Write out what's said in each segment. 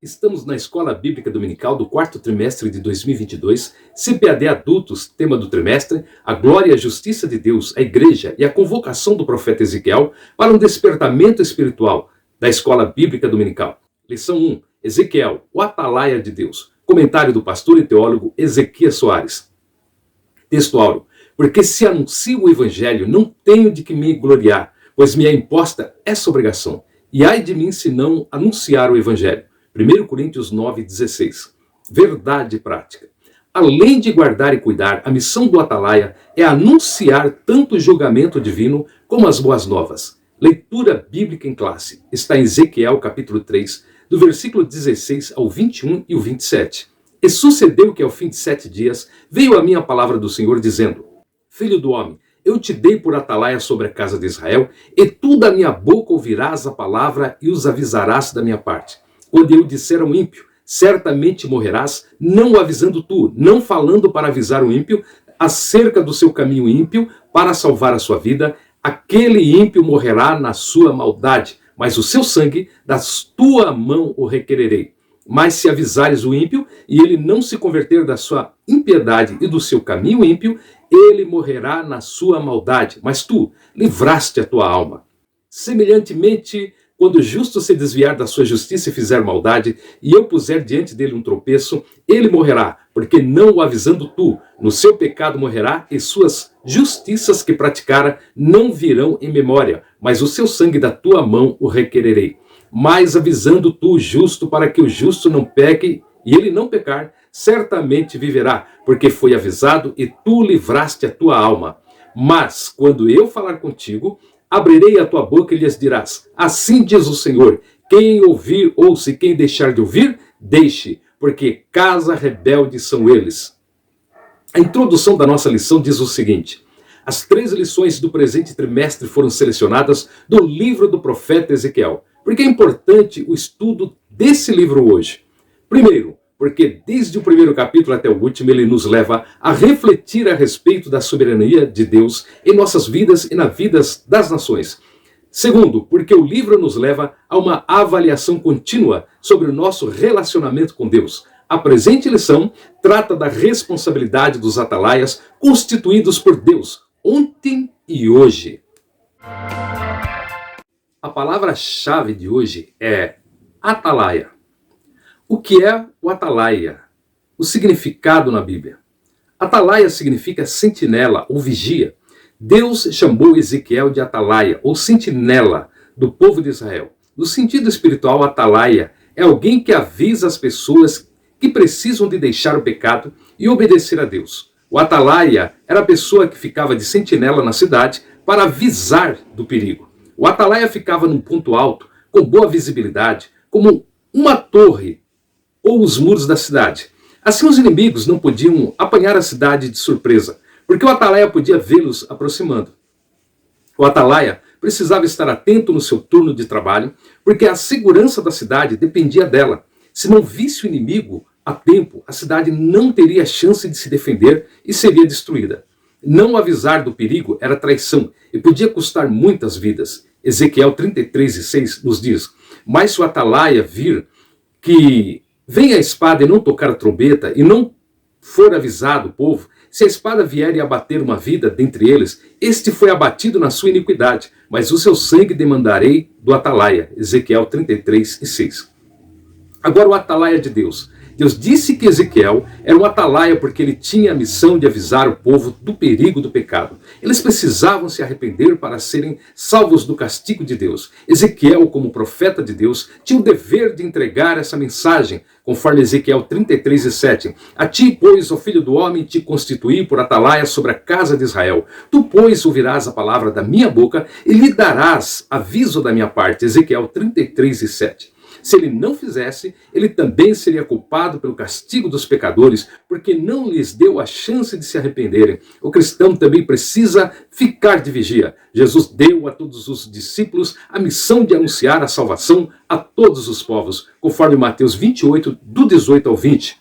Estamos na Escola Bíblica Dominical do quarto trimestre de 2022, CPAD Adultos, tema do trimestre, a glória e a justiça de Deus, a igreja e a convocação do profeta Ezequiel para um despertamento espiritual da Escola Bíblica Dominical. Lição 1, Ezequiel, o atalaia de Deus. Comentário do pastor e teólogo Ezequias Soares. Texto áureo. Porque se anuncio o evangelho, não tenho de que me gloriar, pois me é imposta essa obrigação. E ai de mim se não anunciar o evangelho. 1 Coríntios 9,16. Verdade prática. Além de guardar e cuidar, a missão do atalaia é anunciar tanto o julgamento divino como as boas novas. Leitura bíblica em classe. Está em Ezequiel capítulo 3, do versículo 16 ao 21 e o 27. E sucedeu que ao fim de 7 dias veio a minha palavra do Senhor dizendo: Filho do homem, eu te dei por atalaia sobre a casa de Israel, e tu da minha boca ouvirás a palavra e os avisarás da minha parte. Quando eu disser ao ímpio, certamente morrerás, não o avisando tu, não falando para avisar o ímpio acerca do seu caminho ímpio para salvar a sua vida, aquele ímpio morrerá na sua maldade, mas o seu sangue da tua mão o requererei. Mas se avisares o ímpio e ele não se converter da sua impiedade e do seu caminho ímpio, ele morrerá na sua maldade, mas tu livraste a tua alma. Semelhantemente, quando o justo se desviar da sua justiça e fizer maldade, e eu puser diante dele um tropeço, ele morrerá, porque não o avisando tu, no seu pecado morrerá, e suas justiças que praticara não virão em memória, mas o seu sangue da tua mão o requererei. Mas avisando tu o justo, para que o justo não peque, e ele não pecar, certamente viverá, porque foi avisado, e tu livraste a tua alma. Mas, quando eu falar contigo, abrirei a tua boca e lhes dirás: assim diz o Senhor, quem ouvir, ouça, e quem deixar de ouvir, deixe, porque casa rebelde são eles. A introdução da nossa lição diz o seguinte: as 3 lições do presente trimestre foram selecionadas do livro do profeta Ezequiel. Por que é importante o estudo desse livro hoje? Primeiro, porque desde o primeiro capítulo até o último ele nos leva a refletir a respeito da soberania de Deus em nossas vidas e nas vidas das nações. Segundo, porque o livro nos leva a uma avaliação contínua sobre o nosso relacionamento com Deus. A presente lição trata da responsabilidade dos atalaias constituídos por Deus, ontem e hoje. A palavra-chave de hoje é atalaia. O que é o atalaia? O significado na Bíblia. Atalaia significa sentinela ou vigia. Deus chamou Ezequiel de atalaia ou sentinela do povo de Israel. No sentido espiritual, atalaia é alguém que avisa as pessoas que precisam de deixar o pecado e obedecer a Deus. O atalaia era a pessoa que ficava de sentinela na cidade para avisar do perigo. O atalaia ficava num ponto alto, com boa visibilidade, como uma torre ou os muros da cidade. Assim os inimigos não podiam apanhar a cidade de surpresa, porque o atalaia podia vê-los aproximando. O atalaia precisava estar atento no seu turno de trabalho, porque a segurança da cidade dependia dela. Se não visse o inimigo a tempo, a cidade não teria chance de se defender e seria destruída. Não avisar do perigo era traição e podia custar muitas vidas. Ezequiel 33:6 nos diz: mas se o atalaia vir que vem a espada e não tocar a trombeta, e não for avisado o povo, se a espada vier e abater uma vida dentre eles, este foi abatido na sua iniquidade, mas o seu sangue demandarei do atalaia. Ezequiel 33:6. Agora o atalaia de Deus. Deus disse que Ezequiel era um atalaia porque ele tinha a missão de avisar o povo do perigo do pecado. Eles precisavam se arrepender para serem salvos do castigo de Deus. Ezequiel, como profeta de Deus, tinha o dever de entregar essa mensagem, conforme Ezequiel 33:7. A ti, pois, ó filho do homem, te constituí por atalaia sobre a casa de Israel. Tu, pois, ouvirás a palavra da minha boca e lhe darás aviso da minha parte. Ezequiel 33:7. Se ele não fizesse, ele também seria culpado pelo castigo dos pecadores, porque não lhes deu a chance de se arrependerem. O cristão também precisa ficar de vigia. Jesus deu a todos os discípulos a missão de anunciar a salvação a todos os povos, conforme Mateus 28, do 18 ao 20.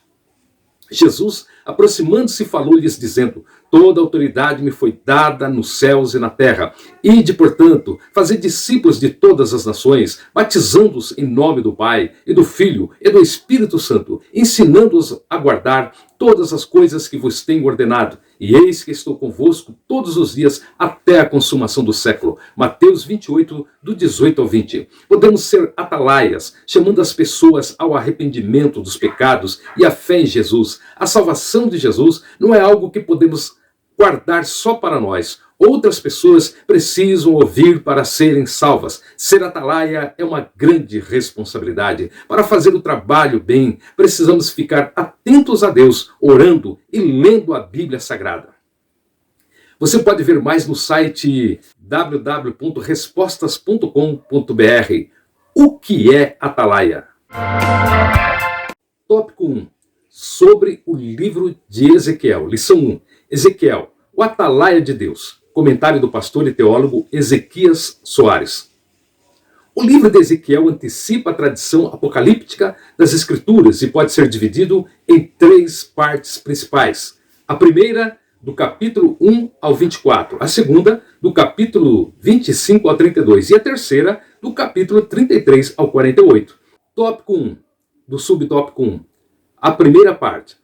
Jesus, aproximando-se, falou-lhes dizendo: Toda autoridade me foi dada nos céus e na terra. Ide, portanto, fazer discípulos de todas as nações, batizando-os em nome do Pai, e do Filho, e do Espírito Santo, ensinando-os a guardar todas as coisas que vos tenho ordenado. E eis que estou convosco todos os dias até a consumação do século. Mateus 28, do 18 ao 20. Podemos ser atalaias, chamando as pessoas ao arrependimento dos pecados e à fé em Jesus. A salvação de Jesus não é algo que podemos guardar só para nós. Outras pessoas precisam ouvir para serem salvas. Ser atalaia é uma grande responsabilidade. Para fazer o trabalho bem, precisamos ficar atentos a Deus, orando e lendo a Bíblia Sagrada. Você pode ver mais no site www.respostas.com.br. O que é atalaia? Tópico 1. Sobre o livro de Ezequiel. Lição 1. Ezequiel, o atalaia de Deus. Comentário do pastor e teólogo Ezequias Soares. O livro de Ezequiel antecipa a tradição apocalíptica das Escrituras e pode ser dividido em 3 partes principais. A primeira, do capítulo 1 ao 24. A segunda, do capítulo 25 ao 32. E a terceira, do capítulo 33 ao 48. Tópico 1, do subtópico 1. A primeira parte.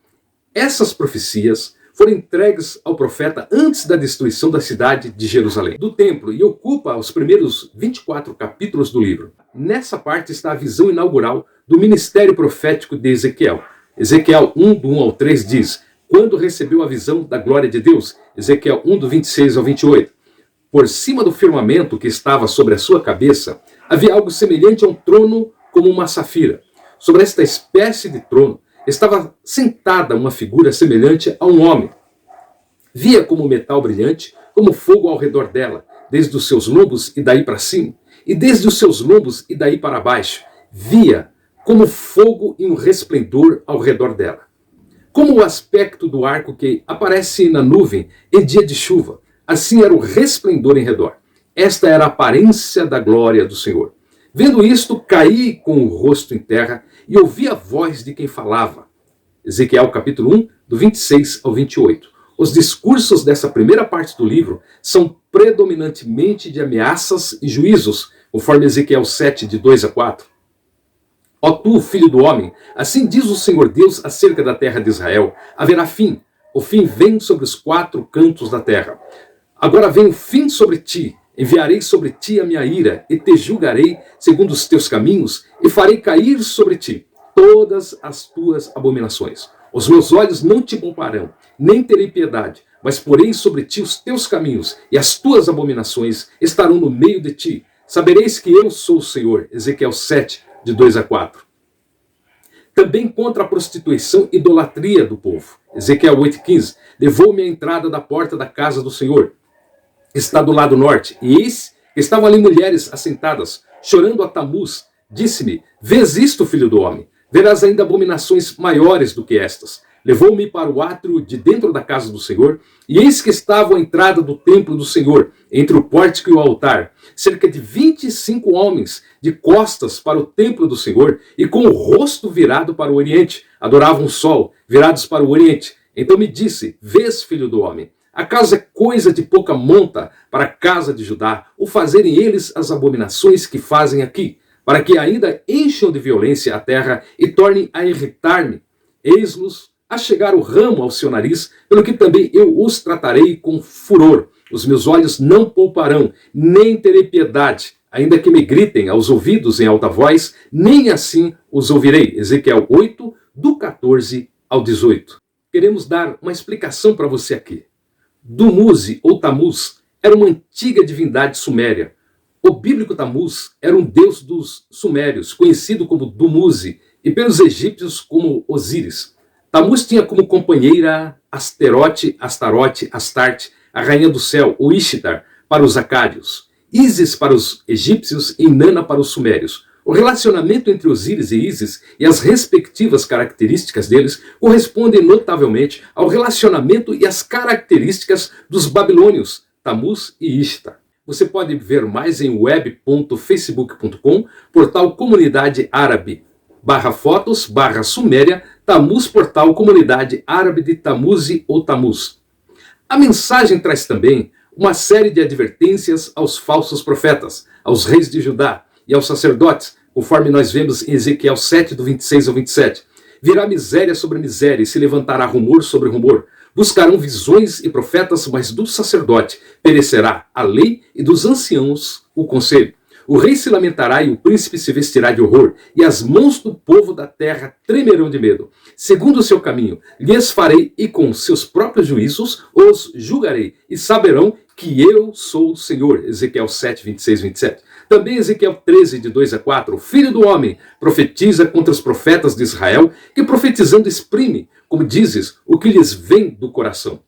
Essas profecias foram entregues ao profeta antes da destruição da cidade de Jerusalém, do templo, e ocupa os primeiros 24 capítulos do livro. Nessa parte está a visão inaugural do ministério profético de Ezequiel. Ezequiel 1, do 1 ao 3 diz: quando recebeu a visão da glória de Deus, Ezequiel 1, do 26 ao 28. Por cima do firmamento que estava sobre a sua cabeça, havia algo semelhante a um trono como uma safira. Sobre esta espécie de trono, estava sentada uma figura semelhante a um homem. Via como metal brilhante, como fogo ao redor dela, desde os seus lombos e daí para cima, e desde os seus lombos e daí para baixo. Via como fogo e um resplendor ao redor dela. Como o aspecto do arco que aparece na nuvem em dia de chuva, assim era o resplendor em redor. Esta era a aparência da glória do Senhor. Vendo isto, caí com o rosto em terra e ouvi a voz de quem falava. Ezequiel capítulo 1, do 26 ao 28. Os discursos dessa primeira parte do livro são predominantemente de ameaças e juízos, conforme Ezequiel 7, de 2 a 4. Ó tu, filho do homem, assim diz o Senhor Deus acerca da terra de Israel: haverá fim, o fim vem sobre os 4 cantos da terra. Agora vem o fim sobre ti. Enviarei sobre ti a minha ira, e te julgarei segundo os teus caminhos, e farei cair sobre ti todas as tuas abominações. Os meus olhos não te pouparão, nem terei piedade, mas porei sobre ti os teus caminhos, e as tuas abominações estarão no meio de ti. Sabereis que eu sou o Senhor. Ezequiel 7, de 2 a 4. Também contra a prostituição e idolatria do povo. Ezequiel 8,15. Levou-me à entrada da porta da casa do Senhor. Está do lado norte, e eis que estavam ali mulheres assentadas, chorando a Tamuz. Disse-me: vês isto, filho do homem? Verás ainda abominações maiores do que estas. Levou-me para o átrio de dentro da casa do Senhor, e eis que estava à entrada do templo do Senhor, entre o pórtico e o altar, cerca de 25 homens, de costas para o templo do Senhor, e com o rosto virado para o oriente, adoravam o sol, virados para o oriente. Então me disse: vês, filho do homem? Acaso é coisa de pouca monta para a casa de Judá, o fazerem eles as abominações que fazem aqui, para que ainda encham de violência a terra e tornem a irritar-me? Eis-nos a chegar o ramo ao seu nariz, pelo que também eu os tratarei com furor. Os meus olhos não pouparão, nem terei piedade, ainda que me gritem aos ouvidos em alta voz, nem assim os ouvirei. Ezequiel 8, do 14 ao 18. Queremos dar uma explicação para você aqui. Dumuzi ou Tamuz era uma antiga divindade suméria. O bíblico Tamuz era um deus dos sumérios, conhecido como Dumuzi, e pelos egípcios como Osíris. Tamuz tinha como companheira Astarote, Astarte, a rainha do céu, ou Ishtar, para os acádios, Ísis para os egípcios e Inanna para os sumérios. O relacionamento entre Osíris e Ísis e as respectivas características deles correspondem notavelmente ao relacionamento e às características dos babilônios, Tamuz e Ishtar. Você pode ver mais em web.facebook.com, portal Comunidade Árabe, /fotos, /Suméria, Tamuz, portal Comunidade Árabe de Tamuzi ou Tamuz. A mensagem traz também uma série de advertências aos falsos profetas, aos reis de Judá e aos sacerdotes, conforme nós vemos em Ezequiel 7, do 26 ao 27. Virá miséria sobre miséria e se levantará rumor sobre rumor. Buscarão visões e profetas, mas do sacerdote perecerá a lei e dos anciãos o conselho. O rei se lamentará e o príncipe se vestirá de horror, e as mãos do povo da terra tremerão de medo. Segundo o seu caminho, lhes farei e com seus próprios juízos os julgarei, e saberão que eu sou o Senhor. Ezequiel 7, 26, 27. Também Ezequiel 13, de 2 a 4. O filho do homem profetiza contra os profetas de Israel, que profetizando exprime, como dizes, o que lhes vem do coração.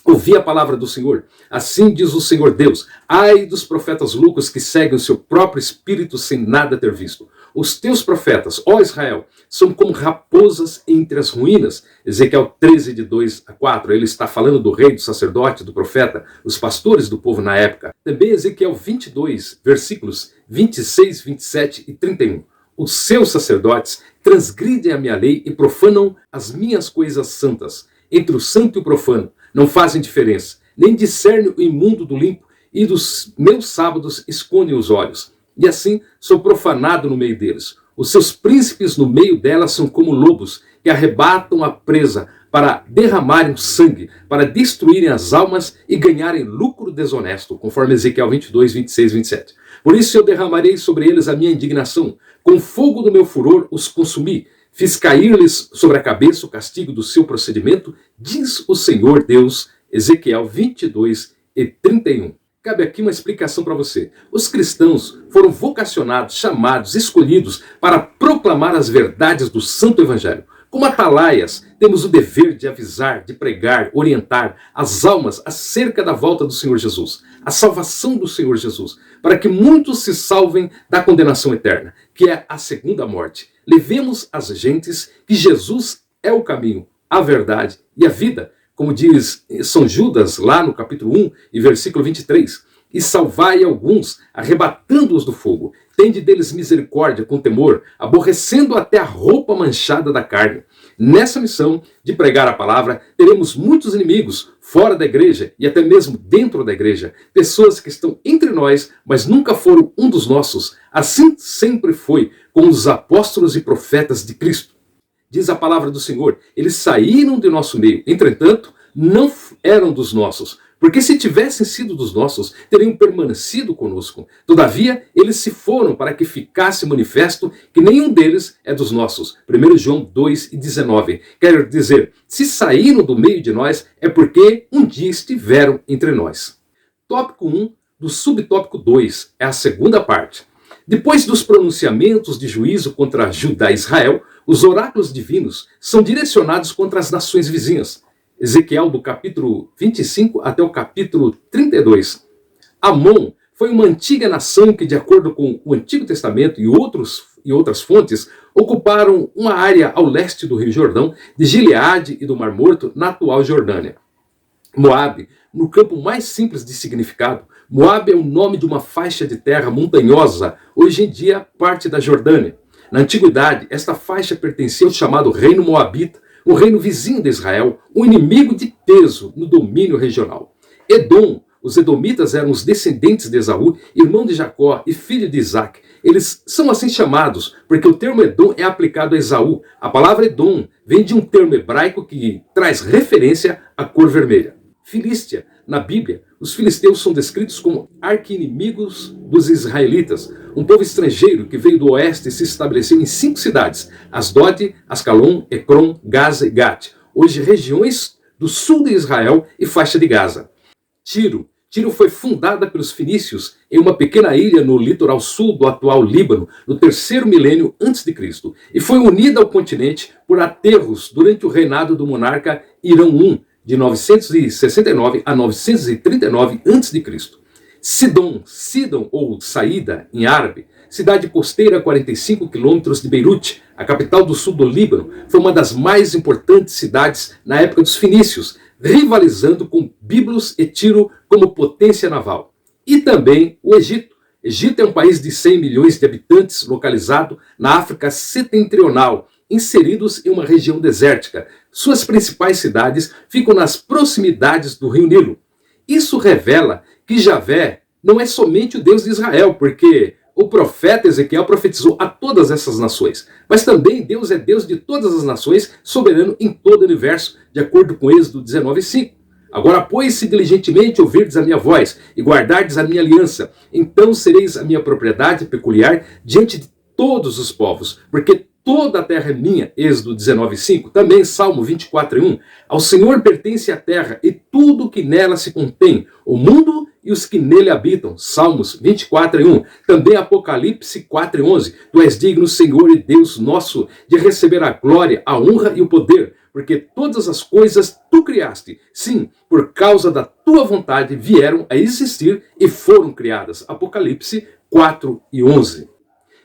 Ouvi a palavra do Senhor. Assim diz o Senhor Deus: ai dos profetas loucos que seguem o seu próprio espírito sem nada ter visto. Os teus profetas, ó Israel, são como raposas entre as ruínas. Ezequiel 13, de 2 a 4. Ele está falando do rei, do sacerdote, do profeta, os pastores do povo na época. Também Ezequiel 22, versículos 26, 27 e 31. Os seus sacerdotes transgridem a minha lei e profanam as minhas coisas santas. Entre o santo e o profano não fazem diferença, nem discernem o imundo do limpo, e dos meus sábados escondem os olhos. E assim sou profanado no meio deles. Os seus príncipes no meio delas são como lobos, que arrebatam a presa para derramarem sangue, para destruírem as almas e ganharem lucro desonesto, conforme Ezequiel 22, 26, 27. Por isso eu derramarei sobre eles a minha indignação, com fogo do meu furor os consumi, fiz cair-lhes sobre a cabeça o castigo do seu procedimento, diz o Senhor Deus. Ezequiel 22 e 31. Cabe aqui uma explicação para você. Os cristãos foram vocacionados, chamados, escolhidos para proclamar as verdades do Santo Evangelho. Como atalaias, temos o dever de avisar, de pregar, orientar as almas acerca da volta do Senhor Jesus, a salvação do Senhor Jesus, para que muitos se salvem da condenação eterna, que é a segunda morte. Levemos às gentes que Jesus é o caminho, a verdade e a vida, como diz São Judas lá no capítulo 1 e versículo 23. E salvai alguns, arrebatando-os do fogo. Tende deles misericórdia com temor, aborrecendo até a roupa manchada da carne. Nessa missão de pregar a palavra, teremos muitos inimigos fora da igreja e até mesmo dentro da igreja. Pessoas que estão entre nós, mas nunca foram um dos nossos. Assim sempre foi com os apóstolos e profetas de Cristo. Diz a palavra do Senhor, eles saíram de nosso meio, entretanto, não eram dos nossos, porque se tivessem sido dos nossos, teriam permanecido conosco. Todavia, eles se foram para que ficasse manifesto que nenhum deles é dos nossos. 1 João 2 e 19. Quer dizer, se saíram do meio de nós, é porque um dia estiveram entre nós. Tópico 1 do subtópico 2 é a segunda parte. Depois dos pronunciamentos de juízo contra Judá e Israel, os oráculos divinos são direcionados contra as nações vizinhas. Ezequiel do capítulo 25 até o capítulo 32. Amon foi uma antiga nação que, de acordo com o Antigo Testamento e outras fontes, ocuparam uma área ao leste do Rio Jordão, de Gileade e do Mar Morto, na atual Jordânia. Moabe, no campo mais simples de significado, Moabe é o nome de uma faixa de terra montanhosa, hoje em dia parte da Jordânia. Na antiguidade, esta faixa pertencia ao chamado Reino Moabita, um reino vizinho de Israel, um inimigo de peso no domínio regional. Edom, os edomitas eram os descendentes de Esaú, irmão de Jacó e filho de Isaac. Eles são assim chamados porque o termo Edom é aplicado a Esaú. A palavra Edom vem de um termo hebraico que traz referência à cor vermelha. Filístia. Na Bíblia, os filisteus são descritos como arqui-inimigos dos israelitas, um povo estrangeiro que veio do oeste e se estabeleceu em 5 cidades, Asdod, Ascalon, Ecrom, Gaza e Gat, hoje regiões do sul de Israel e faixa de Gaza. Tiro foi fundada pelos fenícios em uma pequena ilha no litoral sul do atual Líbano, no 3º milênio a.C., e foi unida ao continente por aterros durante o reinado do monarca Irão I, de 969 a 939 a.C. Sidom ou Saída, em árabe, cidade costeira a 45 quilômetros de Beirute, a capital do sul do Líbano, foi uma das mais importantes cidades na época dos fenícios, rivalizando com Biblos e Tiro como potência naval. E também o Egito. Egito é um país de 100 milhões de habitantes, localizado na África setentrional, inseridos em uma região desértica. Suas principais cidades ficam nas proximidades do rio Nilo. Isso revela que Javé não é somente o Deus de Israel, porque o profeta Ezequiel profetizou a todas essas nações. Mas também Deus é Deus de todas as nações, soberano em todo o universo, de acordo com Êxodo 19:5. Agora, pois, se diligentemente ouvirdes a minha voz e guardardes a minha aliança, então sereis a minha propriedade peculiar diante de todos os povos, porque toda a terra é minha. Êxodo 19:5. Também Salmo 24:1. Ao Senhor pertence a terra e tudo que nela se contém, o mundo e os que nele habitam. Salmos 24:1. Também Apocalipse 4:11. Tu és digno, Senhor e Deus nosso, de receber a glória, a honra e o poder, porque todas as coisas tu criaste. Sim, por causa da tua vontade vieram a existir e foram criadas. Apocalipse 4:11.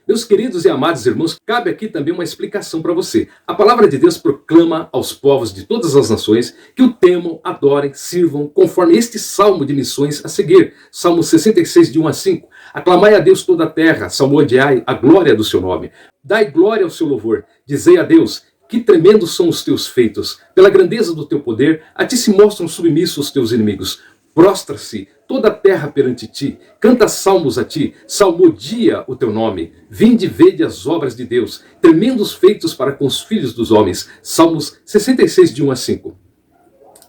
Meus queridos e amados irmãos, cabe aqui também uma explicação para você. A palavra de Deus proclama aos povos de todas as nações que o temam, adorem, sirvam, conforme este salmo de missões a seguir. Salmo 66, de 1 a 5. Aclamai a Deus toda a terra, salmodiai a glória do seu nome. Dai glória ao seu louvor. Dizei a Deus, que tremendos são os teus feitos. Pela grandeza do teu poder, a ti se mostram submissos os teus inimigos. Prostra-se toda a terra perante ti, canta salmos a ti, salmodia o teu nome. Vinde e vede as obras de Deus, tremendos feitos para com os filhos dos homens. Salmos 66, de 1 a 5.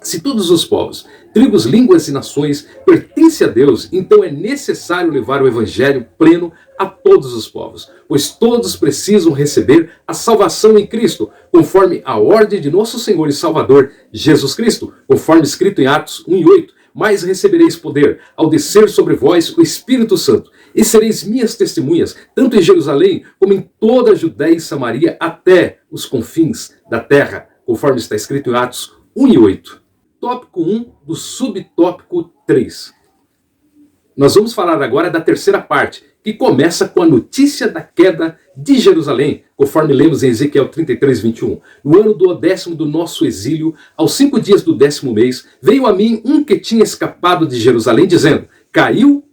Se todos os povos, tribos, línguas e nações pertencem a Deus, então é necessário levar o evangelho pleno a todos os povos, pois todos precisam receber a salvação em Cristo, conforme a ordem de nosso Senhor e Salvador, Jesus Cristo, conforme escrito em Atos 1:8. Mas recebereis poder ao descer sobre vós o Espírito Santo, e sereis minhas testemunhas, tanto em Jerusalém como em toda a Judéia e Samaria, até os confins da terra, conforme está escrito em Atos 1:8. Tópico 1 do subtópico 3. Nós vamos falar agora da terceira parte, que começa com a notícia da queda de Jerusalém, conforme lemos em Ezequiel 33:21. No ano do 10º do nosso exílio, aos 5 dias do 10º mês, veio a mim um que tinha escapado de Jerusalém, dizendo, caiu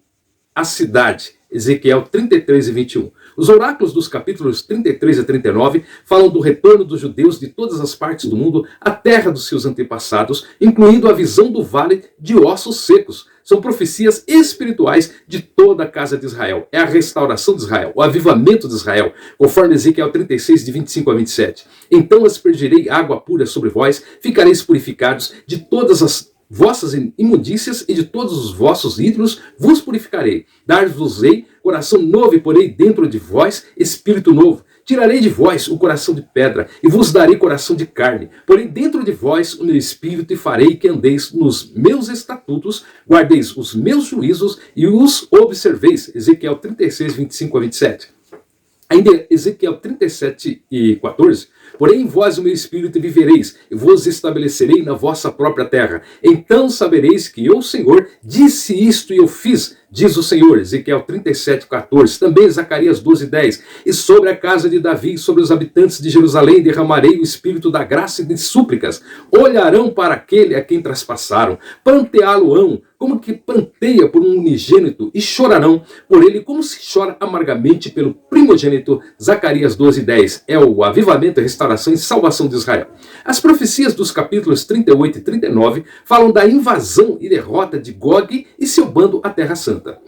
a cidade. Ezequiel 33:21. Os oráculos dos capítulos 33 a 39 falam do retorno dos judeus de todas as partes do mundo à terra dos seus antepassados, incluindo a visão do vale de ossos secos. São profecias espirituais de toda a casa de Israel. É a restauração de Israel, o avivamento de Israel, conforme Ezequiel 36, de 25 a 27. Então aspergirei água pura sobre vós, ficareis purificados de todas as vossas imundícias e de todos os vossos ídolos vos purificarei. Dar-vos-ei coração novo e porei dentro de vós espírito novo. Tirarei de vós o coração de pedra e vos darei coração de carne. Porei dentro de vós o meu espírito e farei que andeis nos meus estatutos, guardeis os meus juízos e os observeis. Ezequiel 36, 25 a 27. Ainda Ezequiel 37 e 14. Porém em vós o meu espírito e vivereis, e vos estabelecerei na vossa própria terra. Então sabereis que eu, Senhor, disse isto e eu fiz, diz o Senhor. Ezequiel 37, 14. Também Zacarias 12, 10. E sobre a casa de Davi e sobre os habitantes de Jerusalém derramarei o espírito da graça e de súplicas. Olharão para aquele a quem traspassaram, pranteá-lo-ão, como que pranteia por um unigênito, e chorarão por ele como se chora amargamente pelo primogênito. Zacarias 12, 10. É o avivamento, a restauração e salvação de Israel. As profecias dos capítulos 38 e 39 falam da invasão e derrota de Gog e seu bando à Terra Santa.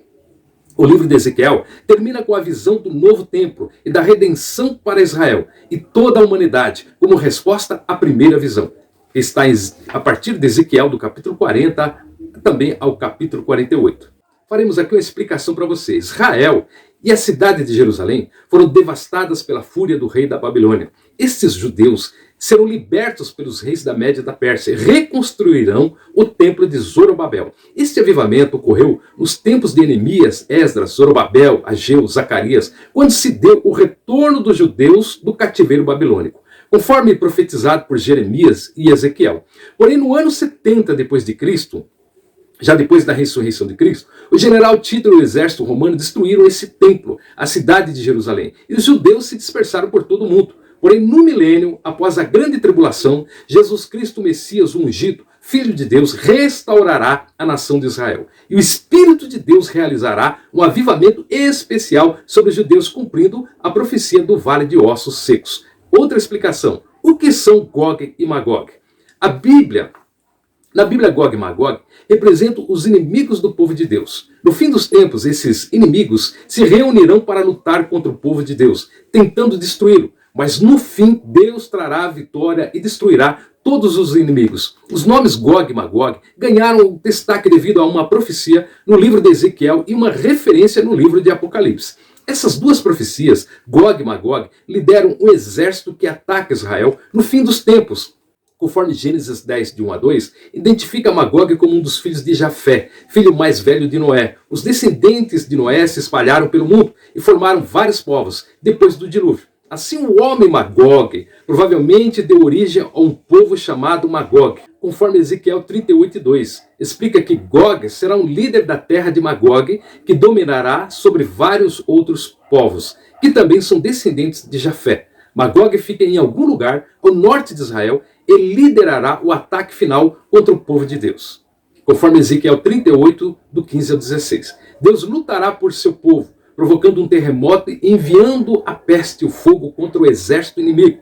O livro de Ezequiel termina com a visão do novo templo e da redenção para Israel e toda a humanidade, como resposta à primeira visão. Está a partir de Ezequiel, do capítulo 40, também ao capítulo 48. Faremos aqui uma explicação para vocês. Israel e a cidade de Jerusalém foram devastadas pela fúria do rei da Babilônia. Estes judeus serão libertos pelos reis da Média e da Pérsia e reconstruirão o templo de Zorobabel. Este avivamento ocorreu nos tempos de Neemias, Esdras, Zorobabel, Ageu, Zacarias, quando se deu o retorno dos judeus do cativeiro babilônico, conforme profetizado por Jeremias e Ezequiel. Porém, no ano 70 depois de Cristo, já depois da ressurreição de Cristo, o general Tito e o exército romano destruíram esse templo, a cidade de Jerusalém, e os judeus se dispersaram por todo o mundo. Porém, no milênio, após a grande tribulação, Jesus Cristo, Messias, o ungido, Filho de Deus, restaurará a nação de Israel. E o Espírito de Deus realizará um avivamento especial sobre os judeus, cumprindo a profecia do vale de ossos secos. Outra explicação. O que são Gog e Magog? Na Bíblia, Gog e Magog representam os inimigos do povo de Deus. No fim dos tempos, esses inimigos se reunirão para lutar contra o povo de Deus, tentando destruí-lo. Mas no fim, Deus trará a vitória e destruirá todos os inimigos. Os nomes Gog e Magog ganharam destaque devido a uma profecia no livro de Ezequiel e uma referência no livro de Apocalipse. Essas duas profecias, Gog e Magog, lideram um exército que ataca Israel no fim dos tempos. Conforme Gênesis 10, de 1 a 2, identifica Magog como um dos filhos de Jafé, filho mais velho de Noé. Os descendentes de Noé se espalharam pelo mundo e formaram vários povos depois do dilúvio. Assim, o homem Magog provavelmente deu origem a um povo chamado Magog. Conforme Ezequiel 38, 2, explica que Gog será um líder da terra de Magog que dominará sobre vários outros povos, que também são descendentes de Jafé. Magog fica em algum lugar ao norte de Israel e liderará o ataque final contra o povo de Deus. Conforme Ezequiel 38, do 15 ao 16. Deus lutará por seu povo, provocando um terremoto e enviando a peste e o fogo contra o exército inimigo.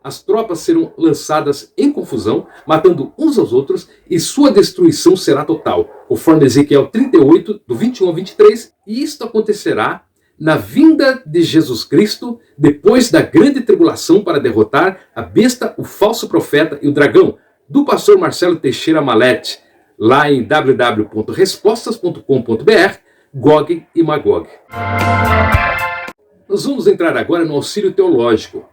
As tropas serão lançadas em confusão, matando uns aos outros, e sua destruição será total, conforme Ezequiel 38, do 21 ao 23, e isto acontecerá na vinda de Jesus Cristo, depois da grande tribulação para derrotar a besta, o falso profeta e o dragão, do pastor Marcelo Teixeira Malete, lá em www.respostas.com.br, Gog e Magog. Nós vamos entrar agora no auxílio teológico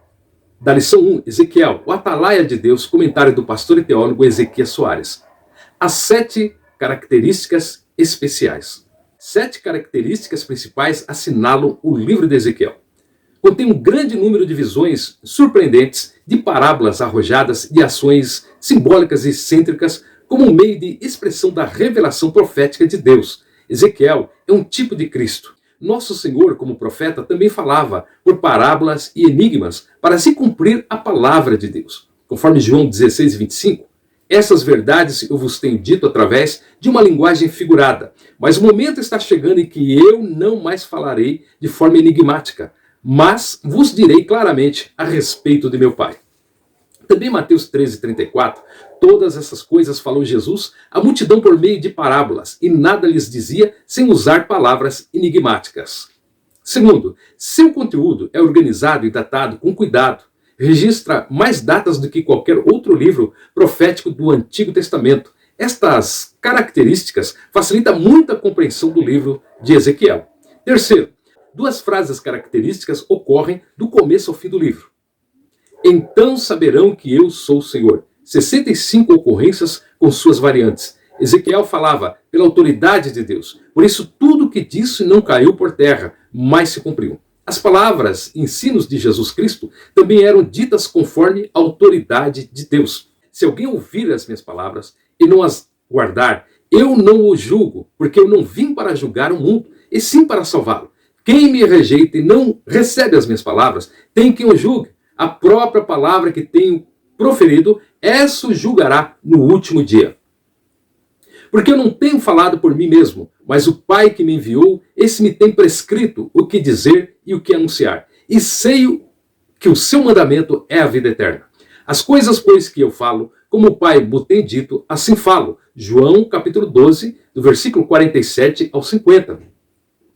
da lição 1, Ezequiel, o Atalaia de Deus, comentário do pastor e teólogo Ezequias Soares. As 7 características especiais. 7 características principais assinalam o livro de Ezequiel. Contém um grande número de visões surpreendentes, de parábolas arrojadas, de ações simbólicas e excêntricas, como um meio de expressão da revelação profética de Deus. Ezequiel é um tipo de Cristo. Nosso Senhor, como profeta, também falava por parábolas e enigmas para se cumprir a palavra de Deus. Conforme João 16, 25, essas verdades eu vos tenho dito através de uma linguagem figurada, mas o momento está chegando em que eu não mais falarei de forma enigmática, mas vos direi claramente a respeito de meu Pai. Também Mateus 13, 34, todas essas coisas falou Jesus à multidão por meio de parábolas, e nada lhes dizia sem usar palavras enigmáticas. Segundo, seu conteúdo é organizado e datado com cuidado. Registra mais datas do que qualquer outro livro profético do Antigo Testamento. Estas características facilitam muito a compreensão do livro de Ezequiel. Terceiro, 2 frases características ocorrem do começo ao fim do livro. Então saberão que eu sou o Senhor. 65 ocorrências com suas variantes. Ezequiel falava pela autoridade de Deus. Por isso tudo o que disse não caiu por terra, mas se cumpriu. As palavras e ensinos de Jesus Cristo também eram ditas conforme a autoridade de Deus. Se alguém ouvir as minhas palavras e não as guardar, eu não o julgo, porque eu não vim para julgar o mundo, e sim para salvá-lo. Quem me rejeita e não recebe as minhas palavras, tem quem o julgue. A própria palavra que tenho proferido, essa o julgará no último dia. Porque eu não tenho falado por mim mesmo, mas o Pai que me enviou, esse me tem prescrito o que dizer e o que anunciar. E sei que o seu mandamento é a vida eterna. As coisas, pois, que eu falo, como o Pai me tem dito, assim falo. João, capítulo 12, do versículo 47 ao 50.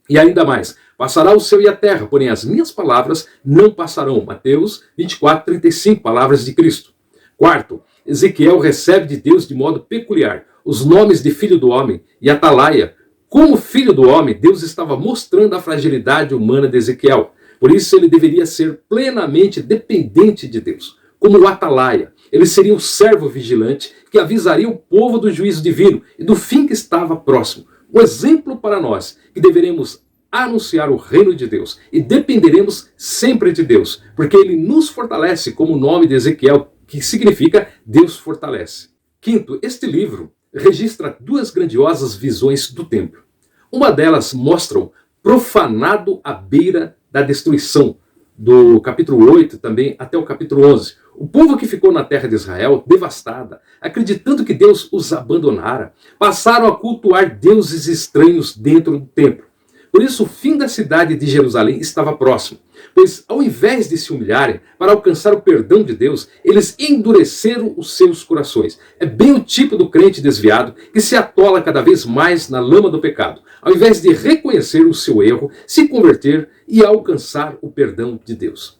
E ainda mais, passará o céu e a terra, porém as minhas palavras não passarão. Mateus 24, 35, palavras de Cristo. Quarto, Ezequiel recebe de Deus de modo peculiar os nomes de Filho do Homem e Atalaia. Como Filho do Homem, Deus estava mostrando a fragilidade humana de Ezequiel. Por isso ele deveria ser plenamente dependente de Deus. Como o Atalaia, ele seria o servo vigilante que avisaria o povo do juízo divino e do fim que estava próximo. Um exemplo para nós, que deveremos anunciar o reino de Deus e dependeremos sempre de Deus, porque ele nos fortalece, como o nome de Ezequiel, que significa Deus fortalece. Quinto, este livro registra 2 grandiosas visões do templo. Uma delas mostra profanado à beira da destruição, do capítulo 8 também até o capítulo 11. O povo que ficou na terra de Israel, devastada, acreditando que Deus os abandonara, passaram a cultuar deuses estranhos dentro do templo. Por isso o fim da cidade de Jerusalém estava próximo. Pois ao invés de se humilharem para alcançar o perdão de Deus, eles endureceram os seus corações. É bem o tipo do crente desviado que se atola cada vez mais na lama do pecado, ao invés de reconhecer o seu erro, se converter e alcançar o perdão de Deus.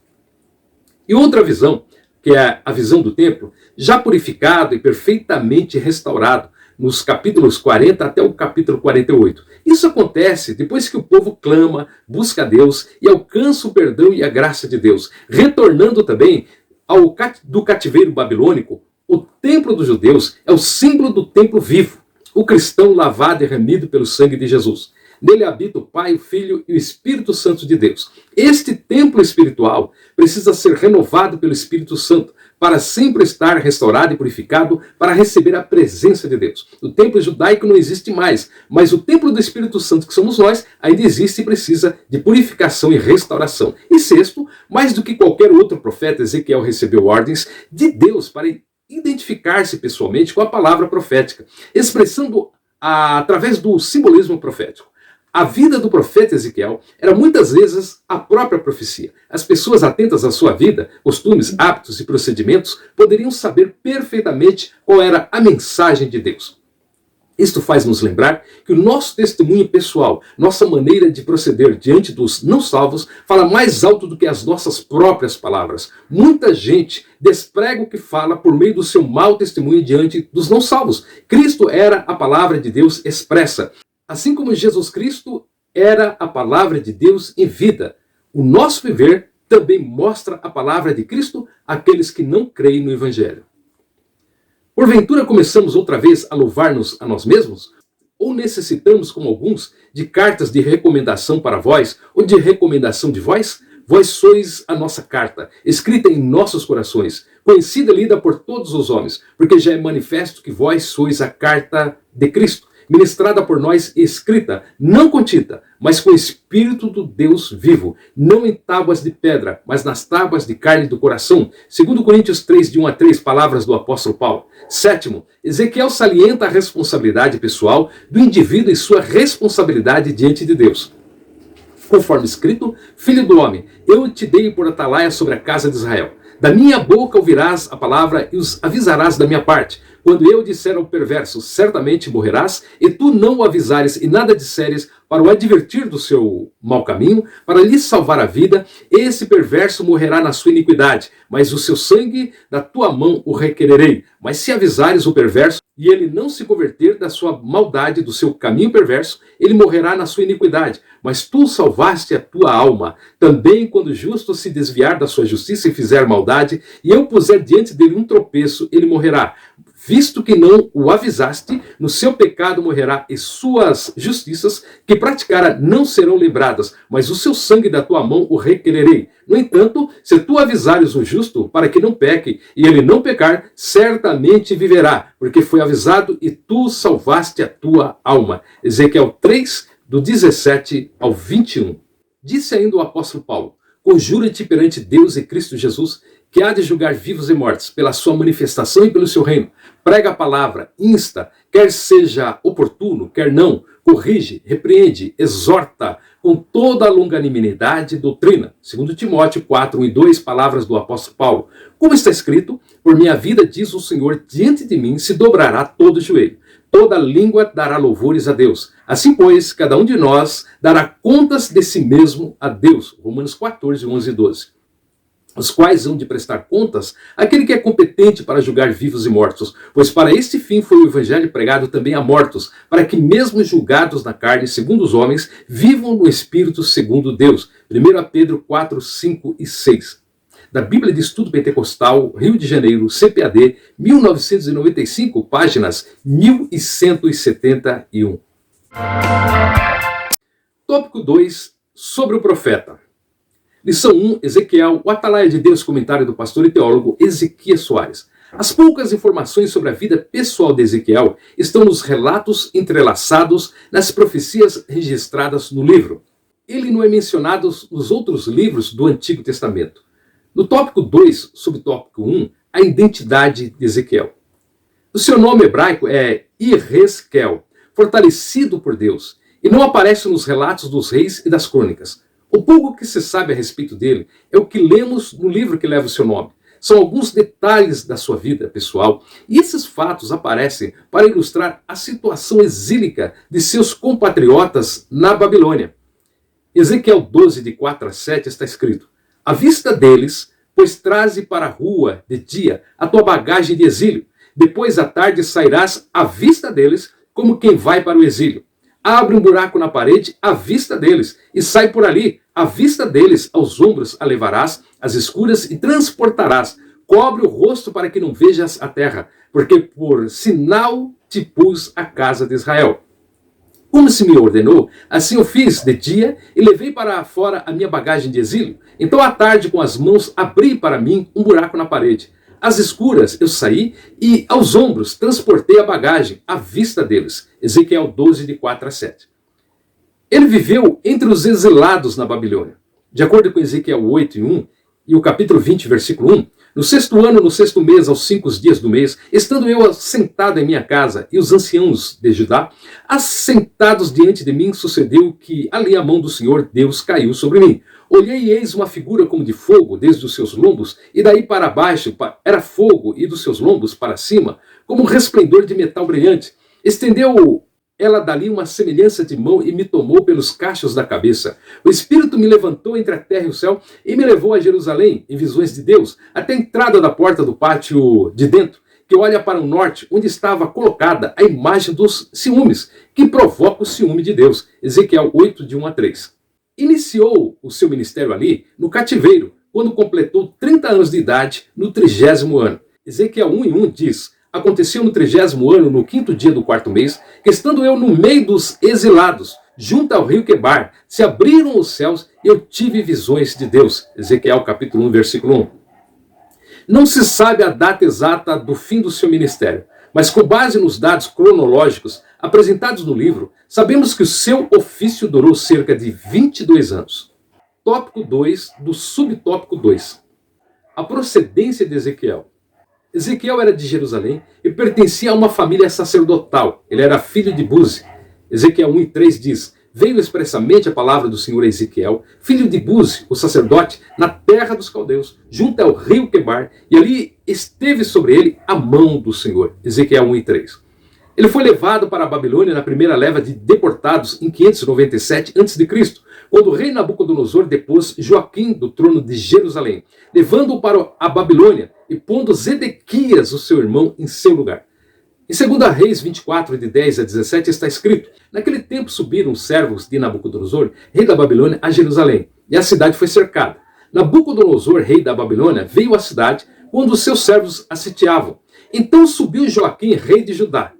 E outra visão, que é a visão do templo, já purificado e perfeitamente restaurado, nos capítulos 40 até o capítulo 48. Isso acontece depois que o povo clama, busca a Deus e alcança o perdão e a graça de Deus, retornando também do cativeiro babilônico. O templo dos judeus é o símbolo do templo vivo, o cristão lavado e remido pelo sangue de Jesus. Nele habita o Pai, o Filho e o Espírito Santo de Deus. Este templo espiritual precisa ser renovado pelo Espírito Santo, para sempre estar restaurado e purificado, para receber a presença de Deus. O templo judaico não existe mais, mas o templo do Espírito Santo, que somos nós, ainda existe e precisa de purificação e restauração. E sexto, mais do que qualquer outro profeta, Ezequiel recebeu ordens de Deus para identificar-se pessoalmente com a palavra profética, expressando através do simbolismo profético. A vida do profeta Ezequiel era muitas vezes a própria profecia. As pessoas atentas à sua vida, costumes, hábitos e procedimentos poderiam saber perfeitamente qual era a mensagem de Deus. Isto faz nos lembrar que o nosso testemunho pessoal, nossa maneira de proceder diante dos não salvos, fala mais alto do que as nossas próprias palavras. Muita gente desprega o que fala por meio do seu mau testemunho diante dos não salvos. Cristo era a palavra de Deus expressa. Assim como Jesus Cristo era a palavra de Deus em vida, o nosso viver também mostra a palavra de Cristo àqueles que não creem no Evangelho. Porventura começamos outra vez a louvar-nos a nós mesmos? Ou necessitamos, como alguns, de cartas de recomendação para vós, ou de recomendação de vós? Vós sois a nossa carta, escrita em nossos corações, conhecida e lida por todos os homens, porque já é manifesto que vós sois a carta de Cristo, ministrada por nós e escrita, não com tinta, mas com o Espírito do Deus vivo, não em tábuas de pedra, mas nas tábuas de carne do coração. 2 Coríntios 3, de 1 a 3, palavras do apóstolo Paulo. Sétimo, Ezequiel salienta a responsabilidade pessoal do indivíduo e sua responsabilidade diante de Deus. Conforme escrito, filho do homem, eu te dei por atalaia sobre a casa de Israel. Da minha boca ouvirás a palavra e os avisarás da minha parte. Quando eu disser ao perverso, certamente morrerás, e tu não o avisares e nada disseres para o advertir do seu mau caminho, para lhe salvar a vida, esse perverso morrerá na sua iniquidade, mas o seu sangue da tua mão o requererei. Mas se avisares o perverso, e ele não se converter da sua maldade, do seu caminho perverso, ele morrerá na sua iniquidade. Mas tu salvaste a tua alma. Também quando o justo se desviar da sua justiça e fizer maldade, e eu puser diante dele um tropeço, ele morrerá. Visto que não o avisaste, no seu pecado morrerá, e suas justiças que praticara não serão lembradas, mas o seu sangue da tua mão o requererei. No entanto, se tu avisares o justo para que não peque, e ele não pecar, certamente viverá, porque foi avisado e tu salvaste a tua alma. Ezequiel 3, do 17 ao 21. Disse ainda o apóstolo Paulo: conjura-te perante Deus e Cristo Jesus, que há de julgar vivos e mortos, pela sua manifestação e pelo seu reino. Prega a palavra, insta, quer seja oportuno, quer não, corrige, repreende, exorta, com toda a longanimidade e doutrina. 2 Timóteo 4, 1 e 2, palavras do apóstolo Paulo. Como está escrito, por minha vida, diz o Senhor, diante de mim se dobrará todo joelho. Toda língua dará louvores a Deus. Assim, pois, cada um de nós dará contas de si mesmo a Deus. Romanos 14, 11 e 12. Os quais hão de prestar contas àquele que é competente para julgar vivos e mortos, pois para este fim foi o evangelho pregado também a mortos, para que mesmo julgados na carne, segundo os homens, vivam no Espírito segundo Deus. 1 Pedro 4, 5 e 6. Da Bíblia de Estudo Pentecostal, Rio de Janeiro, CPAD, 1995, páginas 1171. Tópico 2, sobre o profeta. Lição 1, Ezequiel, o atalaia de Deus, comentário do pastor e teólogo Ezequias Soares. As poucas informações sobre a vida pessoal de Ezequiel estão nos relatos entrelaçados nas profecias registradas no livro. Ele não é mencionado nos outros livros do Antigo Testamento. No tópico 2, subtópico 1, a identidade de Ezequiel. O seu nome hebraico é Yehezkel, fortalecido por Deus, e não aparece nos relatos dos reis e das crônicas. O pouco que se sabe a respeito dele é o que lemos no livro que leva o seu nome. São alguns detalhes da sua vida pessoal, e esses fatos aparecem para ilustrar a situação exílica de seus compatriotas na Babilônia. Ezequiel 12, de 4 a 7, está escrito: à vista deles, pois traze para a rua de dia a tua bagagem de exílio. Depois à tarde sairás à vista deles, como quem vai para o exílio. Abre um buraco na parede à vista deles, e sai por ali, à vista deles, aos ombros a levarás, às escuras, e transportarás. Cobre o rosto para que não vejas a terra, porque por sinal te pus a casa de Israel. Como se me ordenou, assim eu fiz de dia, e levei para fora a minha bagagem de exílio. Então à tarde, com as mãos, abri para mim um buraco na parede. Às escuras eu saí e aos ombros transportei a bagagem à vista deles. Ezequiel 12, de 4 a 7. Ele viveu entre os exilados na Babilônia. De acordo com Ezequiel 8, 1 e o capítulo 20, versículo 1, no 6º ano, no 6º mês, aos 5 dias do mês, estando eu sentado em minha casa e os anciãos de Judá, assentados diante de mim, sucedeu que ali a mão do Senhor Deus caiu sobre mim. Olhei e eis uma figura como de fogo desde os seus lombos, e daí para baixo era fogo, e dos seus lombos para cima, como um resplendor de metal brilhante. Estendeu ela dali uma semelhança de mão e me tomou pelos cachos da cabeça. O Espírito me levantou entre a terra e o céu e me levou a Jerusalém, em visões de Deus, até a entrada da porta do pátio de dentro, que olha para o norte, onde estava colocada a imagem dos ciúmes, que provoca o ciúme de Deus. Ezequiel 8, de 1 a 3. Iniciou o seu ministério ali, no cativeiro, quando completou 30 anos de idade, no 30º ano. Ezequiel 1 e 1 diz: aconteceu no 30º ano, no 5º dia do 4º mês, que estando eu no meio dos exilados, junto ao rio Quebar, se abriram os céus e eu tive visões de Deus. Ezequiel capítulo 1, versículo 1. Não se sabe a data exata do fim do seu ministério, mas com base nos dados cronológicos apresentados no livro, sabemos que o seu ofício durou cerca de 22 anos. Tópico 2 do subtópico 2. A procedência de Ezequiel. Ezequiel era de Jerusalém e pertencia a uma família sacerdotal. Ele era filho de Buzi. Ezequiel 1 e 3 diz: veio expressamente a palavra do Senhor a Ezequiel, filho de Buzi, o sacerdote, na terra dos caldeus, junto ao rio Quebar, e ali esteve sobre ele a mão do Senhor. Ezequiel 1 e 3. Ele foi levado para a Babilônia na primeira leva de deportados em 597 a.C., quando o rei Nabucodonosor depôs Joaquim do trono de Jerusalém, levando-o para a Babilônia e pondo Zedequias, o seu irmão, em seu lugar. Em 2 Reis 24, de 10 a 17, está escrito: naquele tempo subiram os servos de Nabucodonosor, rei da Babilônia, a Jerusalém, e a cidade foi cercada. Nabucodonosor, rei da Babilônia, veio à cidade quando os seus servos a sitiavam. Então subiu Joaquim, rei de Judá,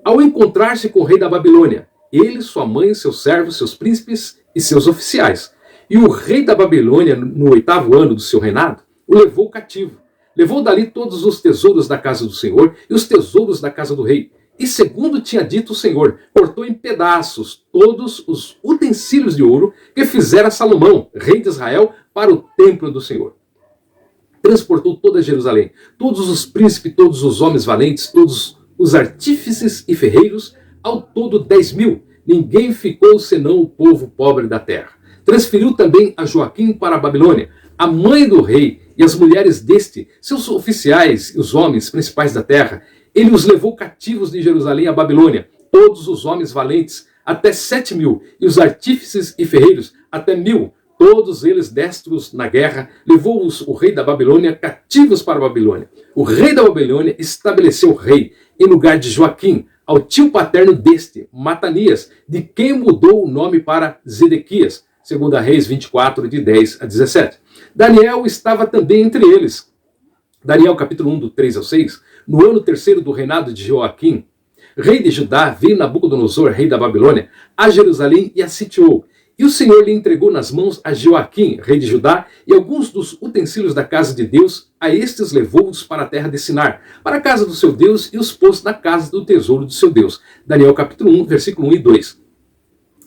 ao encontrar-se com o rei da Babilônia, ele, sua mãe, seus servos, seus príncipes e seus oficiais. E o rei da Babilônia, no 8º ano do seu reinado, o levou cativo. Levou dali todos os tesouros da casa do Senhor e os tesouros da casa do rei. E segundo tinha dito o Senhor, cortou em pedaços todos os utensílios de ouro que fizera Salomão, rei de Israel, para o templo do Senhor. Transportou toda Jerusalém, todos os príncipes, todos os homens valentes, todos os artífices e ferreiros, ao todo 10.000. Ninguém ficou senão o povo pobre da terra. Transferiu também a Joaquim para a Babilônia, a mãe do rei e as mulheres deste, seus oficiais e os homens principais da terra. Ele os levou cativos de Jerusalém à Babilônia, todos os homens valentes, até 7.000, e os artífices e ferreiros, até 1.000, todos eles destros na guerra. Levou-os o rei da Babilônia cativos para a Babilônia. O rei da Babilônia estabeleceu o rei em lugar de Joaquim, ao tio paterno deste, Matanias, de quem mudou o nome para Zedequias, 2 Reis 24, de 10 a 17. Daniel estava também entre eles. Daniel capítulo 1, do 3 ao 6. No ano 3º do reinado de Joaquim, rei de Judá, veio Nabucodonosor, rei da Babilônia, a Jerusalém e a sitiou. E o Senhor lhe entregou nas mãos a Joaquim, rei de Judá, e alguns dos utensílios da casa de Deus. A estes levou-os para a terra de Sinar, para a casa do seu Deus, e os pôs na casa do tesouro do seu Deus. Daniel capítulo 1, versículo 1 e 2.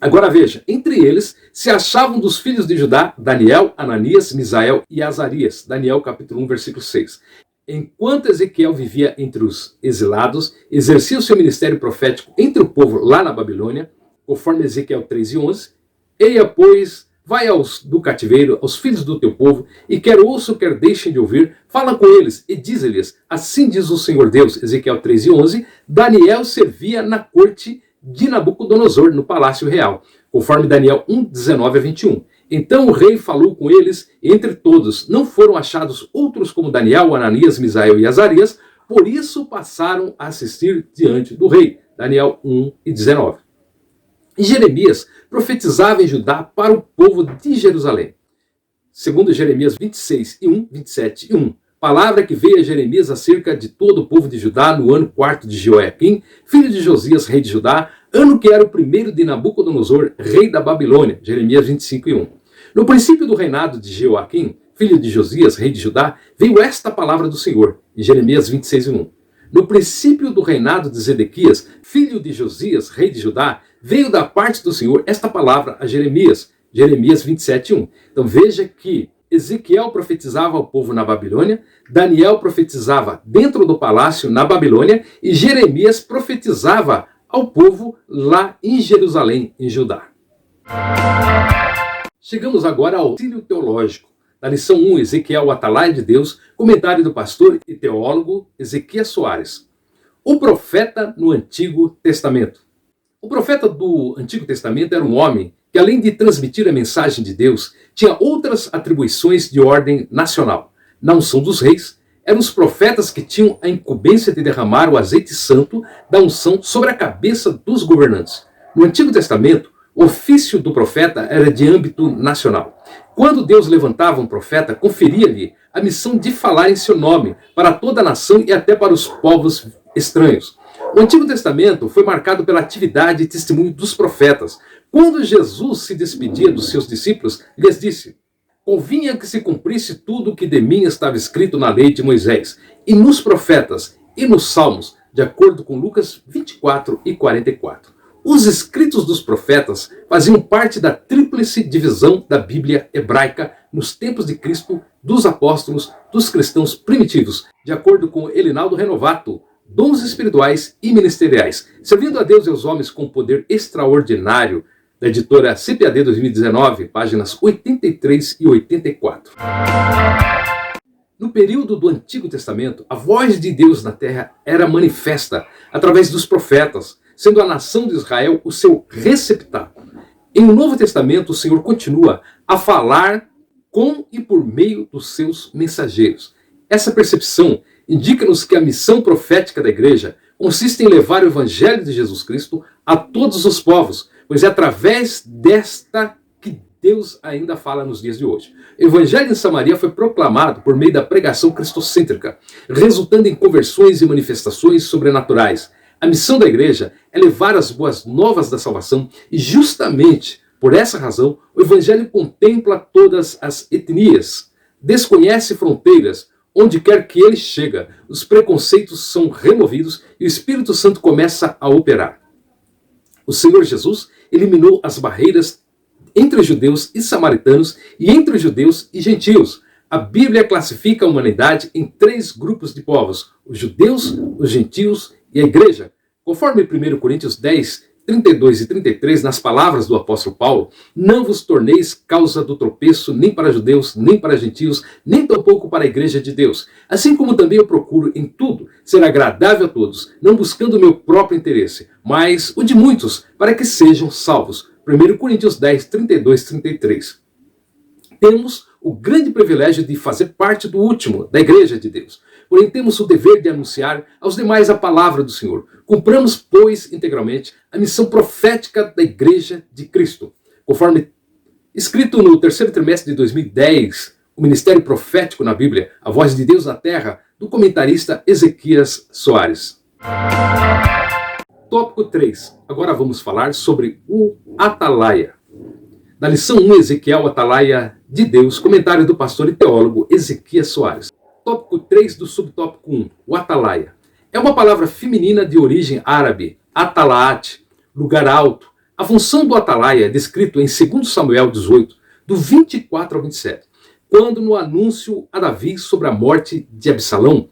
Agora veja, entre eles se achavam dos filhos de Judá, Daniel, Ananias, Misael e Azarias. Daniel capítulo 1, versículo 6. Enquanto Ezequiel vivia entre os exilados, exercia o seu ministério profético entre o povo lá na Babilônia, conforme Ezequiel 3 e 11, eia, pois, vai do cativeiro, aos filhos do teu povo, e quer ouçam, quer deixem de ouvir, fala com eles e diz-lhes, assim diz o Senhor Deus, Ezequiel 3:11, Daniel servia na corte de Nabucodonosor, no palácio real, conforme Daniel 1:19-21. Então o rei falou com eles, e entre todos não foram achados outros como Daniel, Ananias, Misael e Azarias, por isso passaram a assistir diante do rei. Daniel 1:19. E Jeremias profetizava em Judá para o povo de Jerusalém. Segundo Jeremias 26:1, 27:1. Palavra que veio a Jeremias acerca de todo o povo de Judá no ano 4º de Joaquim, filho de Josias, rei de Judá, ano que era o primeiro de Nabucodonosor, rei da Babilônia. Jeremias 25:1. No princípio do reinado de Joaquim, filho de Josias, rei de Judá, veio esta palavra do Senhor, em Jeremias 26:1. No princípio do reinado de Zedequias, filho de Josias, rei de Judá, veio da parte do Senhor esta palavra a Jeremias, Jeremias 27:1. Então veja que Ezequiel profetizava ao povo na Babilônia, Daniel profetizava dentro do palácio na Babilônia e Jeremias profetizava ao povo lá em Jerusalém, em Judá. Chegamos agora ao auxílio teológico. Na lição 1, Ezequiel, o Atalaia de Deus, comentário do pastor e teólogo Ezequias Soares. O profeta no Antigo Testamento. O profeta do Antigo Testamento era um homem que, além de transmitir a mensagem de Deus, tinha outras atribuições de ordem nacional. Na unção dos reis, eram os profetas que tinham a incumbência de derramar o azeite santo da unção sobre a cabeça dos governantes. No Antigo Testamento, o ofício do profeta era de âmbito nacional. Quando Deus levantava um profeta, conferia-lhe a missão de falar em seu nome para toda a nação e até para os povos estranhos. O Antigo Testamento foi marcado pela atividade e testemunho dos profetas. Quando Jesus se despedia dos seus discípulos, lhes disse: convinha que se cumprisse tudo o que de mim estava escrito na lei de Moisés, e nos profetas, e nos salmos, de acordo com Lucas 24:44. Os escritos dos profetas faziam parte da tríplice divisão da Bíblia hebraica nos tempos de Cristo, dos apóstolos, dos cristãos primitivos, de acordo com Elinaldo Renovato, dons espirituais e ministeriais, servindo a Deus e aos homens com poder extraordinário, da editora CPAD 2019, páginas 83 e 84. No período do Antigo Testamento, a voz de Deus na terra era manifesta através dos profetas, sendo a nação de Israel o seu receptáculo. Em o Novo Testamento, o Senhor continua a falar com e por meio dos seus mensageiros. Essa percepção indica-nos que a missão profética da igreja consiste em levar o evangelho de Jesus Cristo a todos os povos, pois é através desta que Deus ainda fala nos dias de hoje. O evangelho em Samaria foi proclamado por meio da pregação cristocêntrica, resultando em conversões e manifestações sobrenaturais. A missão da igreja é levar as boas novas da salvação e justamente por essa razão o evangelho contempla todas as etnias, desconhece fronteiras. Onde quer que ele chega, os preconceitos são removidos e o Espírito Santo começa a operar. O Senhor Jesus eliminou as barreiras entre judeus e samaritanos e entre judeus e gentios. A Bíblia classifica a humanidade em 3 grupos de povos: os judeus, os gentios e a igreja. Conforme 1 Coríntios 10, 32 e 33, nas palavras do apóstolo Paulo, não vos torneis causa do tropeço nem para judeus, nem para gentios, nem tampouco para a igreja de Deus. Assim como também eu procuro em tudo ser agradável a todos, não buscando o meu próprio interesse, mas o de muitos, para que sejam salvos. 1 Coríntios 10, 32 e 33. Temos o grande privilégio de fazer parte do último, da igreja de Deus. Porém, temos o dever de anunciar aos demais a palavra do Senhor. Cumpramos, pois, integralmente a missão profética da igreja de Cristo. Conforme escrito no 3º trimestre de 2010, o ministério profético na Bíblia, a voz de Deus na terra, do comentarista Ezequias Soares. Tópico 3. Agora vamos falar sobre o Atalaia. Na lição 1, Ezequiel, o Atalaia de Deus, comentário do pastor e teólogo Ezequias Soares. Tópico 3 do subtópico 1, o Atalaia. É uma palavra feminina de origem árabe, atalaat, lugar alto. A função do Atalaia é descrito em 2 Samuel 18, do 24 ao 27, quando no anúncio a Davi sobre a morte de Absalão,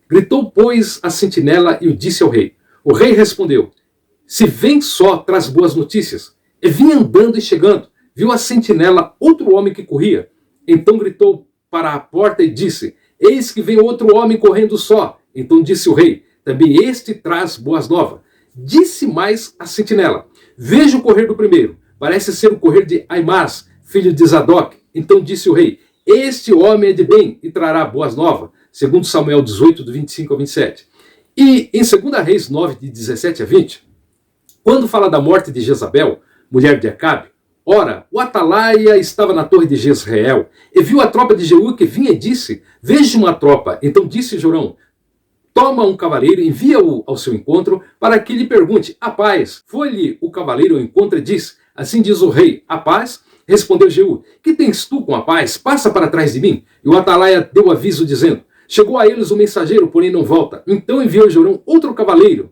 gritou, pois, a sentinela e o disse ao rei. O rei respondeu: se vem só, traz boas notícias. E vinha andando e chegando. viu a sentinela outro homem que corria. Então gritou para a porta e disse: eis que vem outro homem correndo só. Então disse o rei: também este traz boas novas. Disse mais a sentinela: veja o correr do primeiro, parece ser o correr de Aimás, filho de Zadok. Então disse o rei: este homem é de bem e trará boas novas. Segundo Samuel 18, do 25 ao 27. E em 2 Reis 9, de 17 a 20, quando fala da morte de Jezabel, mulher de Acabe, ora, o atalaia estava na torre de Jezreel, e viu a tropa de Jeú que vinha e disse: veja uma tropa. Então disse Jorão: toma um cavaleiro, envia-o ao seu encontro, para que lhe pergunte: a paz? Foi-lhe o cavaleiro ao encontro e disse: assim diz o rei, a paz? Respondeu Jeú: que tens tu com a paz? Passa para trás de mim. E o atalaia deu aviso, dizendo: chegou a eles o mensageiro, porém não volta. Então enviou Jorão outro cavaleiro.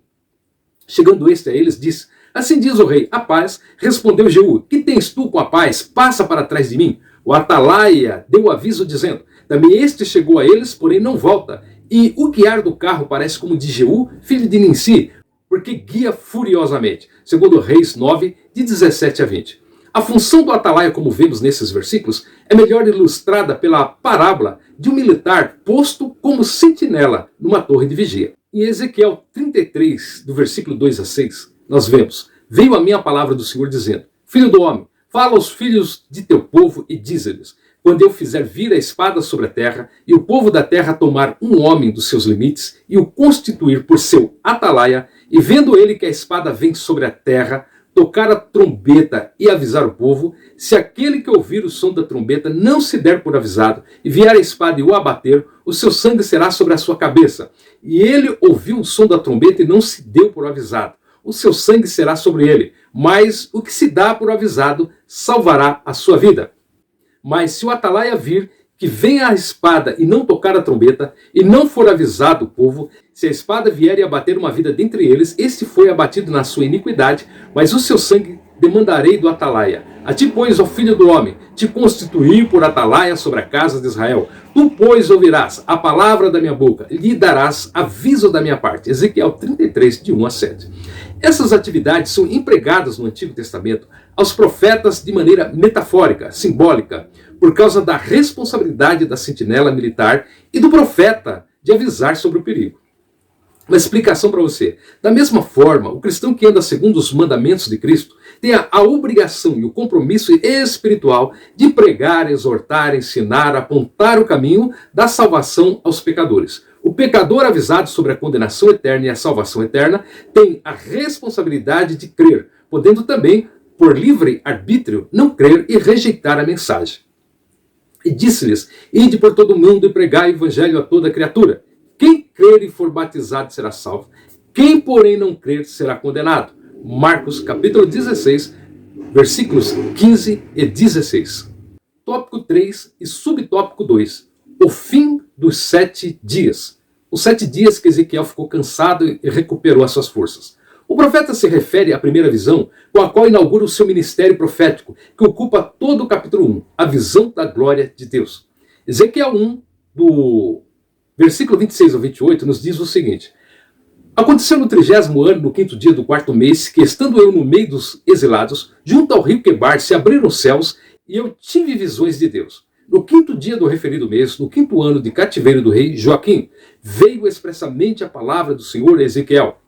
Chegando este a eles, disse: assim diz o rei, a paz? Respondeu Jeú: que tens tu com a paz? Passa para trás de mim. O atalaia deu aviso, dizendo: também este chegou a eles, porém não volta. E o guiar do carro parece como de Jeú, filho de Ninsi, porque guia furiosamente. Segundo Reis 9, de 17 a 20. A função do atalaia, como vemos nesses versículos, é melhor ilustrada pela parábola de um militar posto como sentinela numa torre de vigia. Em Ezequiel 33, do versículo 2 a 6, nós vemos: veio a mim a palavra do Senhor dizendo: filho do homem, fala aos filhos de teu povo e dize-lhes: quando eu fizer vir a espada sobre a terra, e o povo da terra tomar um homem dos seus limites, e o constituir por seu atalaia, e vendo ele que a espada vem sobre a terra, tocar a trombeta e avisar o povo, se aquele que ouvir o som da trombeta não se der por avisado, e vier a espada e o abater, o seu sangue será sobre a sua cabeça. E ele ouviu o som da trombeta e não se deu por avisado, o seu sangue será sobre ele, mas o que se dá por avisado salvará a sua vida. Mas se o atalaia vir que venha a espada e não tocar a trombeta, e não for avisado o povo, se a espada vier e abater uma vida dentre eles, este foi abatido na sua iniquidade, mas o seu sangue demandarei do atalaia. A ti, pois, ó filho do homem, te constituí por atalaia sobre a casa de Israel. Tu, pois, ouvirás a palavra da minha boca, lhe darás aviso da minha parte. Ezequiel 33, de 1 a 7. Essas atividades são empregadas no Antigo Testamento aos profetas de maneira metafórica, simbólica, por causa da responsabilidade da sentinela militar e do profeta de avisar sobre o perigo. Uma explicação para você. Da mesma forma, o cristão que anda segundo os mandamentos de Cristo tem a obrigação e o compromisso espiritual de pregar, exortar, ensinar, apontar o caminho da salvação aos pecadores. O pecador avisado sobre a condenação eterna e a salvação eterna tem a responsabilidade de crer, podendo também, por livre arbítrio, não crer e rejeitar a mensagem. E disse-lhes: ide por todo o mundo e pregai o evangelho a toda criatura. Quem crer e for batizado será salvo. Quem, porém, não crer será condenado. Marcos capítulo 16, versículos 15 e 16. Tópico 3 e subtópico 2. O fim dos 7 dias. Os 7 dias que Ezequiel ficou cansado e recuperou as suas forças. O profeta se refere à primeira visão, com a qual inaugura o seu ministério profético, que ocupa todo o capítulo 1, a visão da glória de Deus. Ezequiel 1, do versículo 26 ao 28, nos diz o seguinte: aconteceu no 30º ano, no 5º dia do 4º mês, que estando eu no meio dos exilados, junto ao rio Quebar, se abriram os céus, e eu tive visões de Deus. No 5º dia do referido mês, no 5º ano de cativeiro do rei Joaquim, veio expressamente a palavra do Senhor a Ezequiel,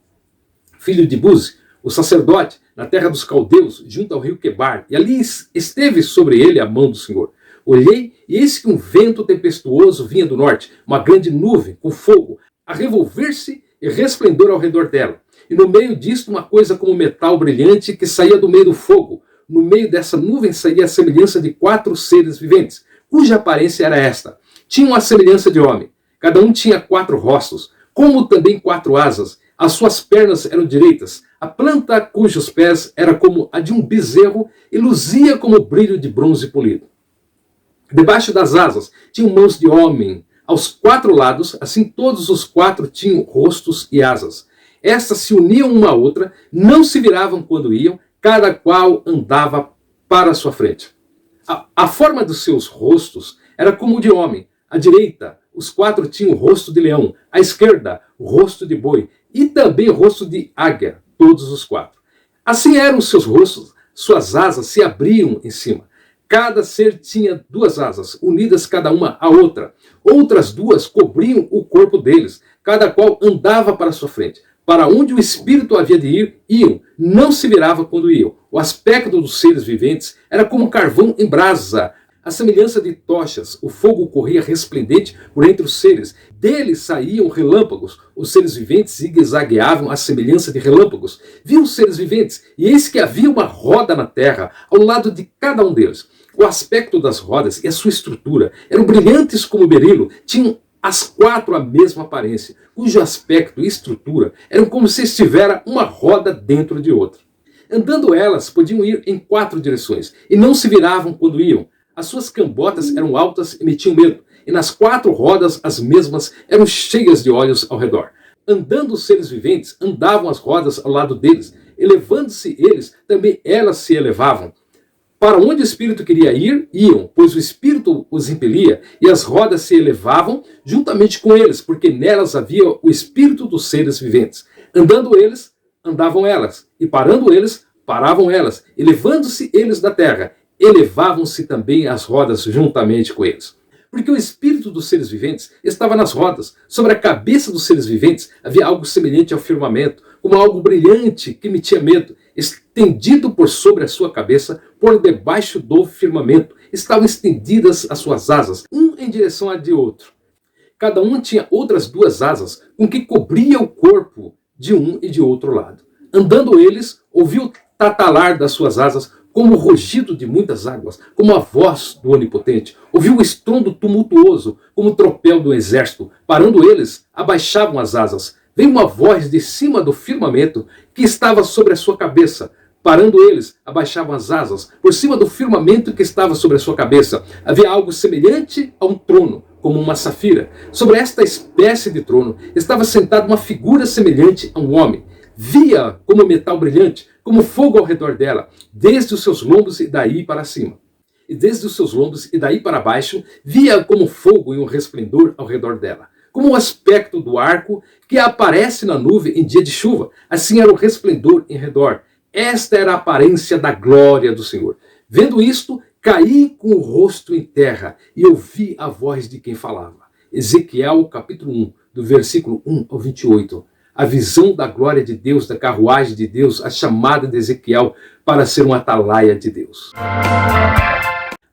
filho de Buzi, o sacerdote, na terra dos caldeus, junto ao rio Quebar, e ali esteve sobre ele a mão do Senhor. Olhei, e eis que um vento tempestuoso vinha do norte, uma grande nuvem com fogo, a revolver-se e resplendor ao redor dela. E no meio disto uma coisa como metal brilhante que saía do meio do fogo. No meio dessa nuvem saía a semelhança de 4 seres viventes, cuja aparência era esta. Tinham a semelhança de homem. Cada um tinha 4 rostos, como também 4 asas. As suas pernas eram direitas. A planta cujos pés era como a de um bezerro e luzia como o brilho de bronze polido. Debaixo das asas tinham mãos de homem. Aos 4 lados, assim todos os 4 tinham rostos e asas. Estas se uniam uma à outra, não se viravam quando iam, cada qual andava para a sua frente. A forma dos seus rostos era como o de homem. À direita, os 4 tinham o rosto de leão. À esquerda, o rosto de boi. E também o rosto de águia, todos os 4. Assim eram os seus rostos, suas asas se abriam em cima. Cada ser tinha 2 asas, unidas cada uma à outra. Outras 2 cobriam o corpo deles, cada qual andava para sua frente. Para onde o espírito havia de ir, iam. Não se virava quando iam. O aspecto dos seres viventes era como carvão em brasa. A semelhança de tochas, o fogo corria resplendente por entre os seres. Deles saíam relâmpagos. Os seres viventes zigue-zagueavam à semelhança de relâmpagos. Viam os seres viventes, e eis que havia uma roda na terra, ao lado de cada um deles. O aspecto das rodas e a sua estrutura eram brilhantes como berilo, tinham as 4 a mesma aparência, cujo aspecto e estrutura eram como se estivera uma roda dentro de outra. Andando elas, podiam ir em 4 direções, e não se viravam quando iam. As suas cambotas eram altas e metiam medo, e nas 4 rodas as mesmas eram cheias de olhos ao redor. Andando os seres viventes, andavam as rodas ao lado deles, elevando-se eles, também elas se elevavam. Para onde o Espírito queria ir, iam, pois o Espírito os impelia, e as rodas se elevavam juntamente com eles, porque nelas havia o Espírito dos seres viventes. Andando eles, andavam elas, e parando eles, paravam elas, elevando-se eles da terra, elevavam-se também as rodas juntamente com eles. Porque o espírito dos seres viventes estava nas rodas. Sobre a cabeça dos seres viventes havia algo semelhante ao firmamento, como algo brilhante que metia medo. Estendido por sobre a sua cabeça, por debaixo do firmamento, estavam estendidas as suas asas, um em direção à de outro. Cada um tinha outras 2 asas, com que cobria o corpo de um e de outro lado. Andando eles, ouviu o tatalar das suas asas, como o rugido de muitas águas, como a voz do Onipotente. Ouviu o estrondo tumultuoso, como o tropel do exército. Parando eles, abaixavam as asas. Veio uma voz de cima do firmamento que estava sobre a sua cabeça. Parando eles, abaixavam as asas. Por cima do firmamento que estava sobre a sua cabeça havia algo semelhante a um trono, como uma safira. Sobre esta espécie de trono estava sentada uma figura semelhante a um homem. Via como metal brilhante, como fogo ao redor dela, desde os seus lombos e daí para cima. E desde os seus lombos e daí para baixo, via como fogo e um resplendor ao redor dela. Como o aspecto do arco que aparece na nuvem em dia de chuva, assim era o resplendor em redor. Esta era a aparência da glória do Senhor. Vendo isto, caí com o rosto em terra e ouvi a voz de quem falava. Ezequiel capítulo 1, do versículo 1 ao 28. A visão da glória de Deus, da carruagem de Deus, a chamada de Ezequiel para ser um atalaia de Deus.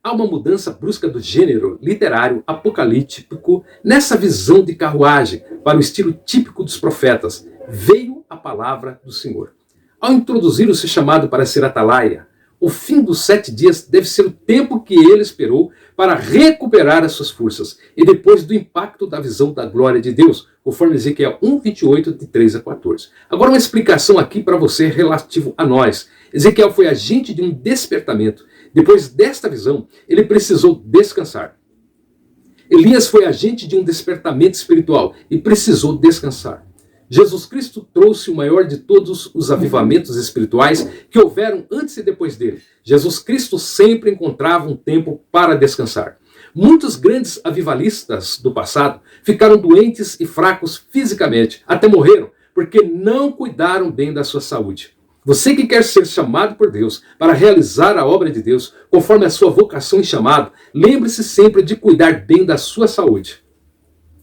Há uma mudança brusca do gênero literário apocalíptico nessa visão de carruagem para o estilo típico dos profetas. Veio a palavra do Senhor. Ao introduzir o seu chamado para ser atalaia, o fim dos 7 dias deve ser o tempo que ele esperou para recuperar as suas forças, e depois do impacto da visão da glória de Deus, conforme Ezequiel 1:28, de 3 a 14. Agora uma explicação aqui para você relativo a nós. Ezequiel foi agente de um despertamento. Depois desta visão, ele precisou descansar. Elias foi agente de um despertamento espiritual e precisou descansar. Jesus Cristo trouxe o maior de todos os avivamentos espirituais que houveram antes e depois dele. Jesus Cristo sempre encontrava um tempo para descansar. Muitos grandes avivalistas do passado ficaram doentes e fracos fisicamente, até morreram, porque não cuidaram bem da sua saúde. Você que quer ser chamado por Deus para realizar a obra de Deus, conforme a sua vocação e chamado, lembre-se sempre de cuidar bem da sua saúde.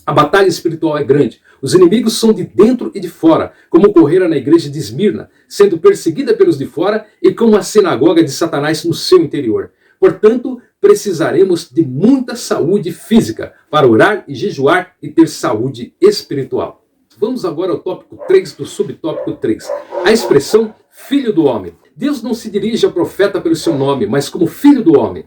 A batalha espiritual é grande. Os inimigos são de dentro e de fora, como ocorrera na igreja de Esmirna, sendo perseguida pelos de fora e como a sinagoga de Satanás no seu interior. Portanto, precisaremos de muita saúde física para orar e jejuar e ter saúde espiritual. Vamos agora ao tópico 3 do subtópico 3. A expressão filho do homem. Deus não se dirige ao profeta pelo seu nome, mas como filho do homem.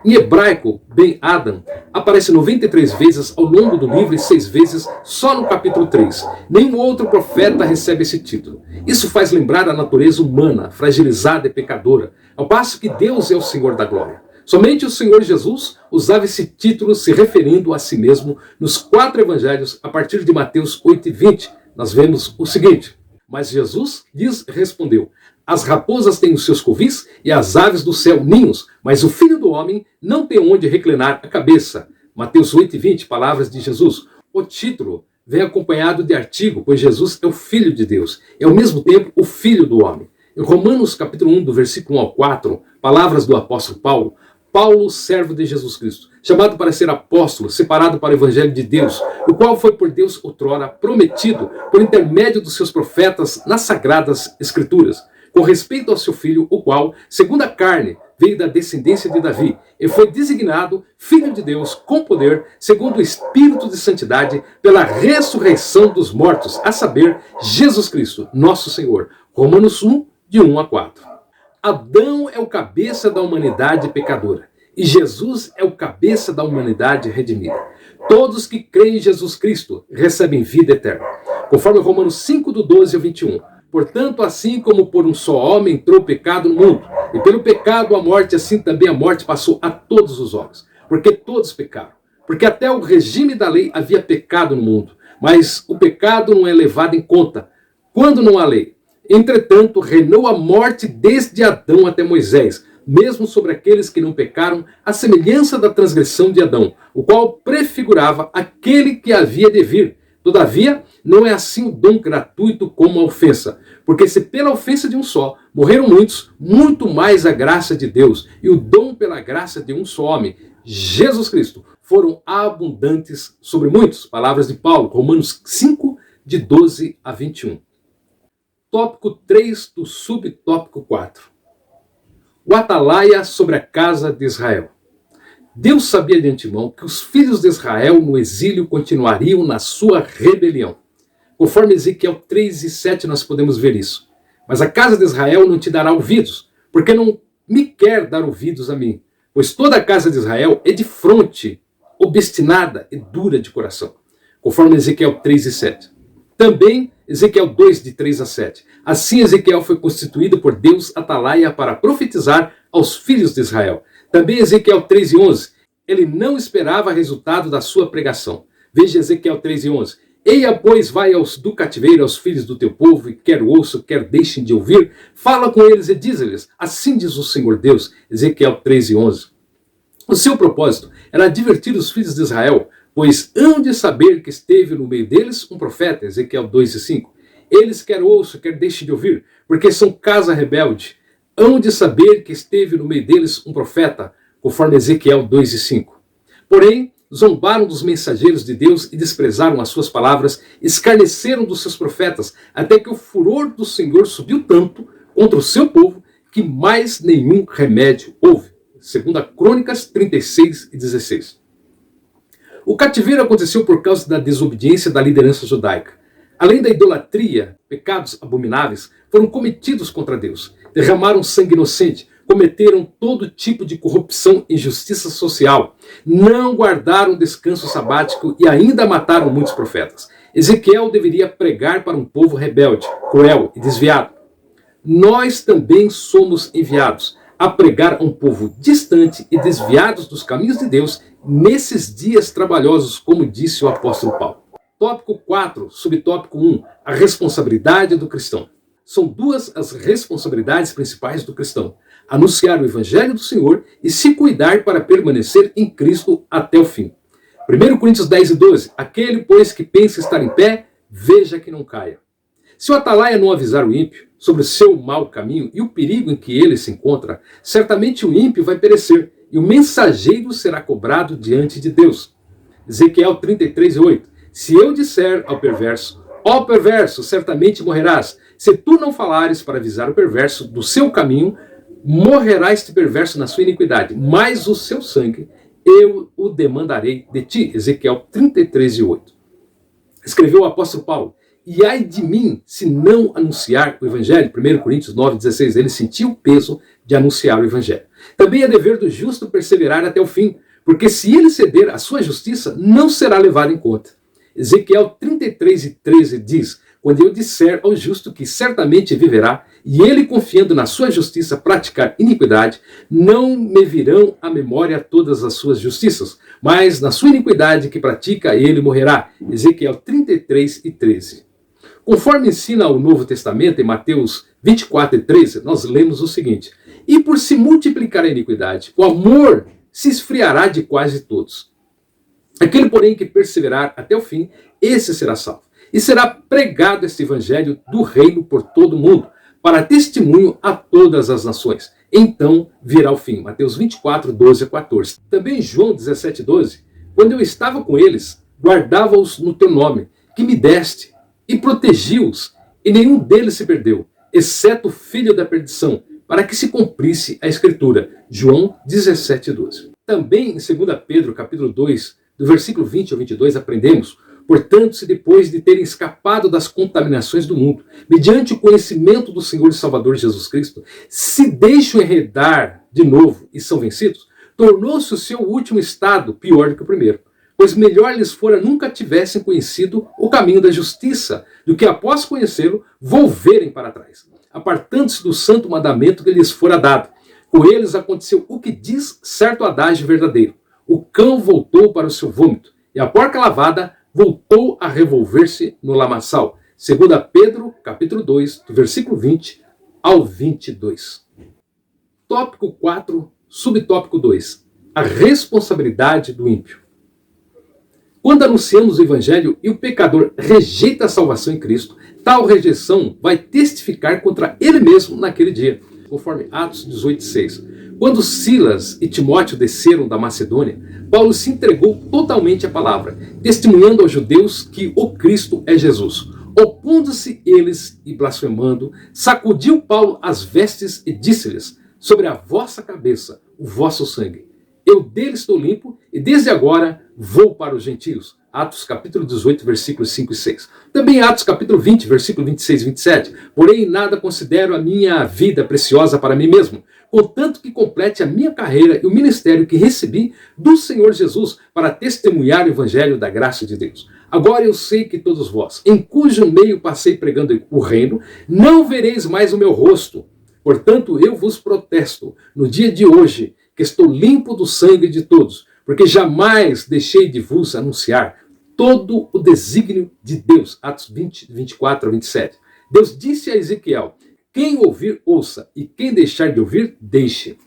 Em hebraico, Ben Adam aparece 93 vezes ao longo do livro e 6 vezes só no capítulo 3. Nenhum outro profeta recebe esse título. Isso faz lembrar a natureza humana, fragilizada e pecadora, ao passo que Deus é o Senhor da glória. Somente o Senhor Jesus usava esse título se referindo a si mesmo nos 4 evangelhos a partir de Mateus 8:20. Nós vemos o seguinte: mas Jesus lhes respondeu: as raposas têm os seus covis e as aves do céu ninhos, mas o Filho do Homem não tem onde reclinar a cabeça. Mateus 8:20, palavras de Jesus. O título vem acompanhado de artigo, pois Jesus é o Filho de Deus, é ao mesmo tempo o Filho do Homem. Em Romanos capítulo 1, do versículo 1 ao 4, palavras do apóstolo Paulo, Paulo, servo de Jesus Cristo, chamado para ser apóstolo, separado para o evangelho de Deus, o qual foi por Deus outrora prometido por intermédio dos seus profetas nas sagradas escrituras, com respeito ao seu filho, o qual, segundo a carne, veio da descendência de Davi, e foi designado Filho de Deus com poder, segundo o Espírito de Santidade, pela ressurreição dos mortos, a saber, Jesus Cristo, nosso Senhor. Romanos 1, de 1 a 4. Adão é o cabeça da humanidade pecadora, e Jesus é o cabeça da humanidade redimida. Todos que creem em Jesus Cristo recebem vida eterna, conforme Romanos 5, do 12 ao 21. Portanto, assim como por um só homem entrou o pecado no mundo, e pelo pecado a morte, assim também a morte passou a todos os homens, porque todos pecaram. Porque até o regime da lei havia pecado no mundo, mas o pecado não é levado em conta quando não há lei. Entretanto, reinou a morte desde Adão até Moisés, mesmo sobre aqueles que não pecaram, à semelhança da transgressão de Adão, o qual prefigurava aquele que havia de vir. Todavia, não é assim o dom gratuito como a ofensa. Porque se pela ofensa de um só morreram muitos, muito mais a graça de Deus e o dom pela graça de um só homem, Jesus Cristo, foram abundantes sobre muitos. Palavras de Paulo, Romanos 5, de 12 a 21. Tópico 3 do subtópico 4. O atalaia sobre a casa de Israel. Deus sabia de antemão que os filhos de Israel no exílio continuariam na sua rebelião. Conforme Ezequiel 3 e 7 nós podemos ver isso. Mas a casa de Israel não te dará ouvidos, porque não me quer dar ouvidos a mim. Pois toda a casa de Israel é de fronte, obstinada e dura de coração. Conforme Ezequiel 3 e 7. Também Ezequiel 2, de 3 a 7. Assim Ezequiel foi constituído por Deus atalaia para profetizar aos filhos de Israel. Também Ezequiel 3 e 11. Ele não esperava resultado da sua pregação. Veja Ezequiel 3 e 11. Eia, pois, vai do cativeiro aos filhos do teu povo, e quer ouçam, quer deixem de ouvir, fala com eles e diz-lhes, assim diz o Senhor Deus. Ezequiel 3 e 11. O seu propósito era advertir os filhos de Israel, pois hão de saber que esteve no meio deles um profeta, Ezequiel 2 e 5. Eles quer ouçam, quer deixem de ouvir, porque são casa rebelde. Hão de saber que esteve no meio deles um profeta, conforme Ezequiel 2 e 5. Porém, zombaram dos mensageiros de Deus e desprezaram as suas palavras, escarneceram dos seus profetas, até que o furor do Senhor subiu tanto contra o seu povo, que mais nenhum remédio houve. 2 Crônicas 36 e 16. O cativeiro aconteceu por causa da desobediência da liderança judaica. Além da idolatria, pecados abomináveis foram cometidos contra Deus. Derramaram sangue inocente, cometeram todo tipo de corrupção e injustiça social, não guardaram descanso sabático e ainda mataram muitos profetas. Ezequiel deveria pregar para um povo rebelde, cruel e desviado. Nós também somos enviados a pregar a um povo distante e desviados dos caminhos de Deus nesses dias trabalhosos, como disse o apóstolo Paulo. Tópico 4, subtópico 1, a responsabilidade do cristão. São duas as responsabilidades principais do cristão: anunciar o evangelho do Senhor e se cuidar para permanecer em Cristo até o fim. 1 Coríntios 10 e 12. Aquele, pois, que pensa estar em pé, veja que não caia. Se o atalaia não avisar o ímpio sobre o seu mau caminho e o perigo em que ele se encontra, certamente o ímpio vai perecer e o mensageiro será cobrado diante de Deus. Ezequiel 33 e 8. Se eu disser ao perverso, ó perverso, certamente morrerás, se tu não falares para avisar o perverso do seu caminho, morrerá este perverso na sua iniquidade, mas o seu sangue eu o demandarei de ti. Ezequiel 33 e 8. Escreveu o apóstolo Paulo: e ai de mim se não anunciar o evangelho. 1 Coríntios 9, 16. Ele sentiu o peso de anunciar o evangelho. Também é dever do justo perseverar até o fim, porque se ele ceder à sua justiça, não será levado em conta. Ezequiel 33 e 13 diz: quando eu disser ao justo que certamente viverá, e ele, confiando na sua justiça, praticar iniquidade, não me virão à memória todas as suas justiças, mas na sua iniquidade que pratica, ele morrerá. Ezequiel 33 e 13. Conforme ensina o Novo Testamento, em Mateus 24 e 13, nós lemos o seguinte: e por se multiplicar a iniquidade, o amor se esfriará de quase todos. Aquele, porém, que perseverar até o fim, esse será salvo. E será pregado este evangelho do reino por todo o mundo, para testemunho a todas as nações. Então virá o fim. Mateus 24, 12 a 14. Também João 17, 12. Quando eu estava com eles, guardava-os no teu nome, que me deste, e protegi-os, e nenhum deles se perdeu, exceto o filho da perdição, para que se cumprisse a Escritura. João 17, 12. Também em 2 Pedro, capítulo 2, do versículo 20 ao 22, aprendemos: portanto, se depois de terem escapado das contaminações do mundo, mediante o conhecimento do Senhor e Salvador Jesus Cristo, se deixam enredar de novo e são vencidos, tornou-se o seu último estado pior do que o primeiro. Pois melhor lhes fora nunca tivessem conhecido o caminho da justiça, do que após conhecê-lo, volverem para trás, apartando-se do santo mandamento que lhes fora dado. Com eles aconteceu o que diz certo adágio verdadeiro: o cão voltou para o seu vômito, e a porca lavada voltou a revolver-se no lamaçal. 2 Pedro, capítulo 2, do versículo 20 ao 22. Tópico 4, subtópico 2. A responsabilidade do ímpio. Quando anunciamos o Evangelho e o pecador rejeita a salvação em Cristo, tal rejeição vai testificar contra ele mesmo naquele dia, conforme Atos 18:6. Quando Silas e Timóteo desceram da Macedônia, Paulo se entregou totalmente à palavra, testemunhando aos judeus que o Cristo é Jesus. Opondo-se eles e blasfemando, sacudiu Paulo as vestes e disse-lhes: sobre a vossa cabeça o vosso sangue. Eu dele estou limpo e desde agora vou para os gentios. Atos capítulo 18, versículos 5 e 6. Também Atos capítulo 20, versículo 26 e 27. Porém, em nada considero a minha vida preciosa para mim mesmo, contanto que complete a minha carreira e o ministério que recebi do Senhor Jesus para testemunhar o evangelho da graça de Deus. Agora eu sei que todos vós, em cujo meio passei pregando o reino, não vereis mais o meu rosto. Portanto, eu vos protesto, no dia de hoje, que estou limpo do sangue de todos, porque jamais deixei de vos anunciar todo o desígnio de Deus. Atos 20, 24 a 27. Deus disse a Ezequiel: quem ouvir, ouça, e quem deixar de ouvir, deixe.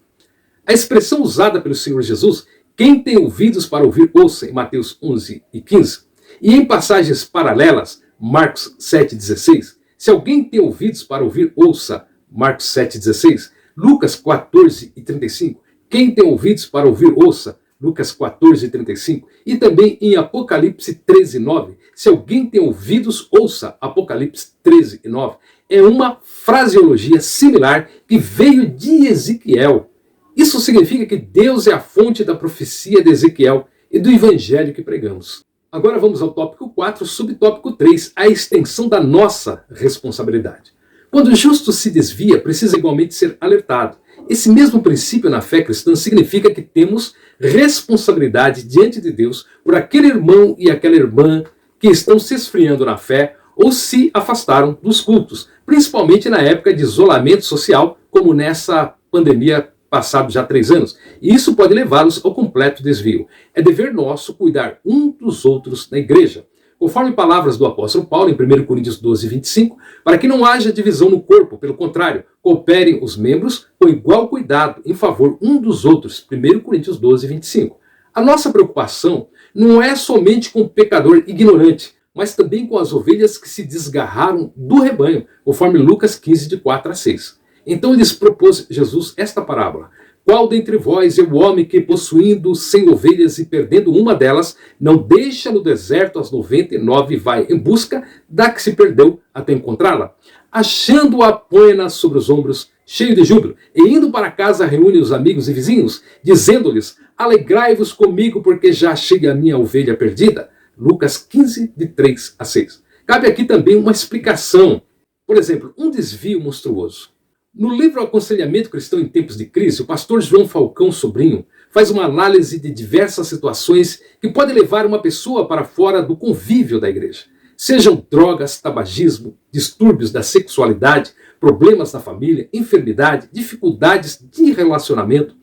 A expressão usada pelo Senhor Jesus, quem tem ouvidos para ouvir, ouça, em Mateus 11 e 15. E em passagens paralelas, Marcos 7, 16. Se alguém tem ouvidos para ouvir, ouça, Marcos 7, 16. Lucas 14 e 35. Quem tem ouvidos para ouvir, ouça, Lucas 14 e 35. E também em Apocalipse 13, 9. Se alguém tem ouvidos, ouça, Apocalipse 13 e 9. É uma fraseologia similar que veio de Ezequiel. Isso significa que Deus é a fonte da profecia de Ezequiel e do evangelho que pregamos. Agora vamos ao tópico 4, subtópico 3, a extensão da nossa responsabilidade. Quando o justo se desvia, precisa igualmente ser alertado. Esse mesmo princípio na fé cristã significa que temos responsabilidade diante de Deus por aquele irmão e aquela irmã que estão se esfriando na fé ou se afastaram dos cultos, principalmente na época de isolamento social, como nessa pandemia passado já 3 anos. E isso pode levá-los ao completo desvio. É dever nosso cuidar um dos outros na igreja. Conforme palavras do apóstolo Paulo em 1 Coríntios 12, 25, para que não haja divisão no corpo, pelo contrário, cooperem os membros com igual cuidado em favor um dos outros. 1 Coríntios 12, 25. A nossa preocupação não é somente com o pecador ignorante, mas também com as ovelhas que se desgarraram do rebanho, conforme Lucas 15, de 4 a 6. Então lhes propôs Jesus esta parábola: qual dentre vós é o homem que, possuindo 100 ovelhas e perdendo uma delas, não deixa no deserto as 99 e vai em busca da que se perdeu até encontrá-la? Achando-a, põe-na sobre os ombros, cheio de júbilo, e indo para casa reúne os amigos e vizinhos, dizendo-lhes: alegrai-vos comigo, porque já chega a minha ovelha perdida. Lucas 15, de 3 a 6. Cabe aqui também uma explicação. Por exemplo, um desvio monstruoso. No livro Aconselhamento Cristão em Tempos de Crise, o pastor João Falcão Sobrinho faz uma análise de diversas situações que podem levar uma pessoa para fora do convívio da igreja. Sejam drogas, tabagismo, distúrbios da sexualidade, problemas na família, enfermidade, dificuldades de relacionamento.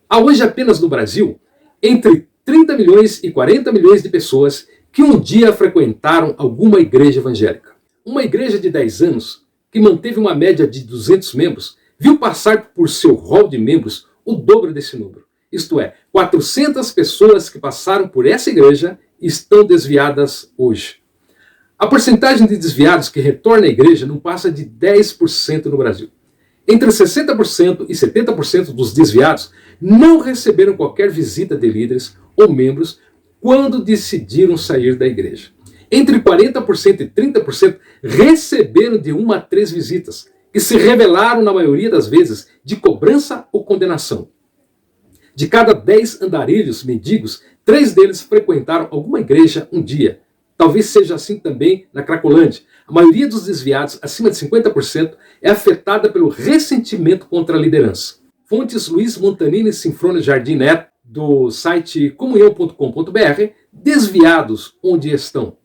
Há hoje apenas no Brasil entre 30 milhões e 40 milhões de pessoas que um dia frequentaram alguma igreja evangélica. Uma igreja de 10 anos que manteve uma média de 200 membros, viu passar por seu rol de membros o dobro desse número. Isto é, 400 pessoas que passaram por essa igreja estão desviadas hoje. A porcentagem de desviados que retorna à igreja não passa de 10% no Brasil. Entre 60% e 70% dos desviados não receberam qualquer visita de líderes ou membros quando decidiram sair da igreja. Entre 40% e 30% receberam de 1 a 3 visitas, que se revelaram, na maioria das vezes, de cobrança ou condenação. De cada 10 andarilhos mendigos, 3 deles frequentaram alguma igreja um dia. Talvez seja assim também na Cracolândia. A maioria dos desviados, acima de 50%, é afetada pelo ressentimento contra a liderança. Fontes Luiz Montanini Sinfrônio Jardim Neto, do site comunhão.com.br, desviados onde estão.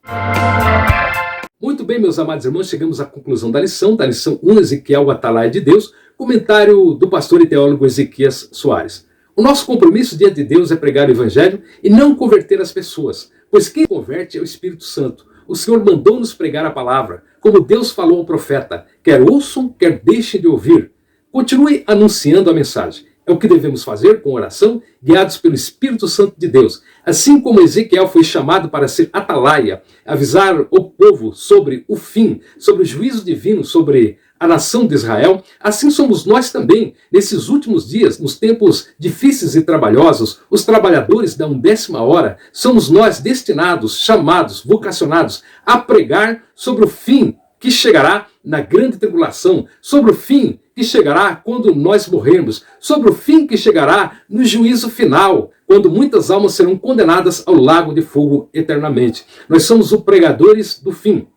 Muito bem, meus amados irmãos, chegamos à conclusão da lição 1, Ezequiel, o Atalaia de Deus, comentário do pastor e teólogo Ezequias Soares. O nosso compromisso diante de Deus é pregar o Evangelho e não converter as pessoas, pois quem converte é o Espírito Santo. O Senhor mandou-nos pregar a palavra, como Deus falou ao profeta, quer ouçam, quer deixem de ouvir. Continue anunciando a mensagem. É o que devemos fazer com oração, guiados pelo Espírito Santo de Deus. Assim como Ezequiel foi chamado para ser atalaia, avisar o povo sobre o fim, sobre o juízo divino, sobre a nação de Israel, assim somos nós também, nesses últimos dias, nos tempos difíceis e trabalhosos, os trabalhadores da 11ª hora, somos nós destinados, chamados, vocacionados a pregar sobre o fim que chegará na grande tribulação, sobre o fim que chegará quando nós morrermos, sobre o fim que chegará no juízo final, quando muitas almas serão condenadas ao lago de fogo eternamente. Nós somos os pregadores do fim.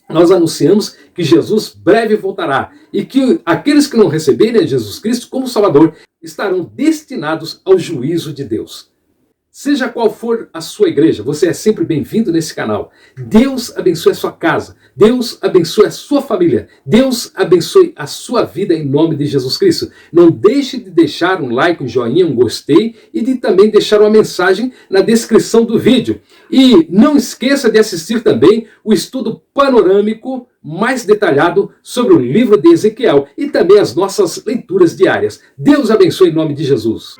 Nós anunciamos que Jesus breve voltará e que aqueles que não receberem a Jesus Cristo como Salvador estarão destinados ao juízo de Deus. Seja qual for a sua igreja, você é sempre bem-vindo nesse canal. Deus abençoe a sua casa. Deus abençoe a sua família. Deus abençoe a sua vida em nome de Jesus Cristo. Não deixe de deixar um like, um joinha, um gostei e de também deixar uma mensagem na descrição do vídeo. E não esqueça de assistir também o estudo panorâmico mais detalhado sobre o livro de Ezequiel e também as nossas leituras diárias. Deus abençoe em nome de Jesus.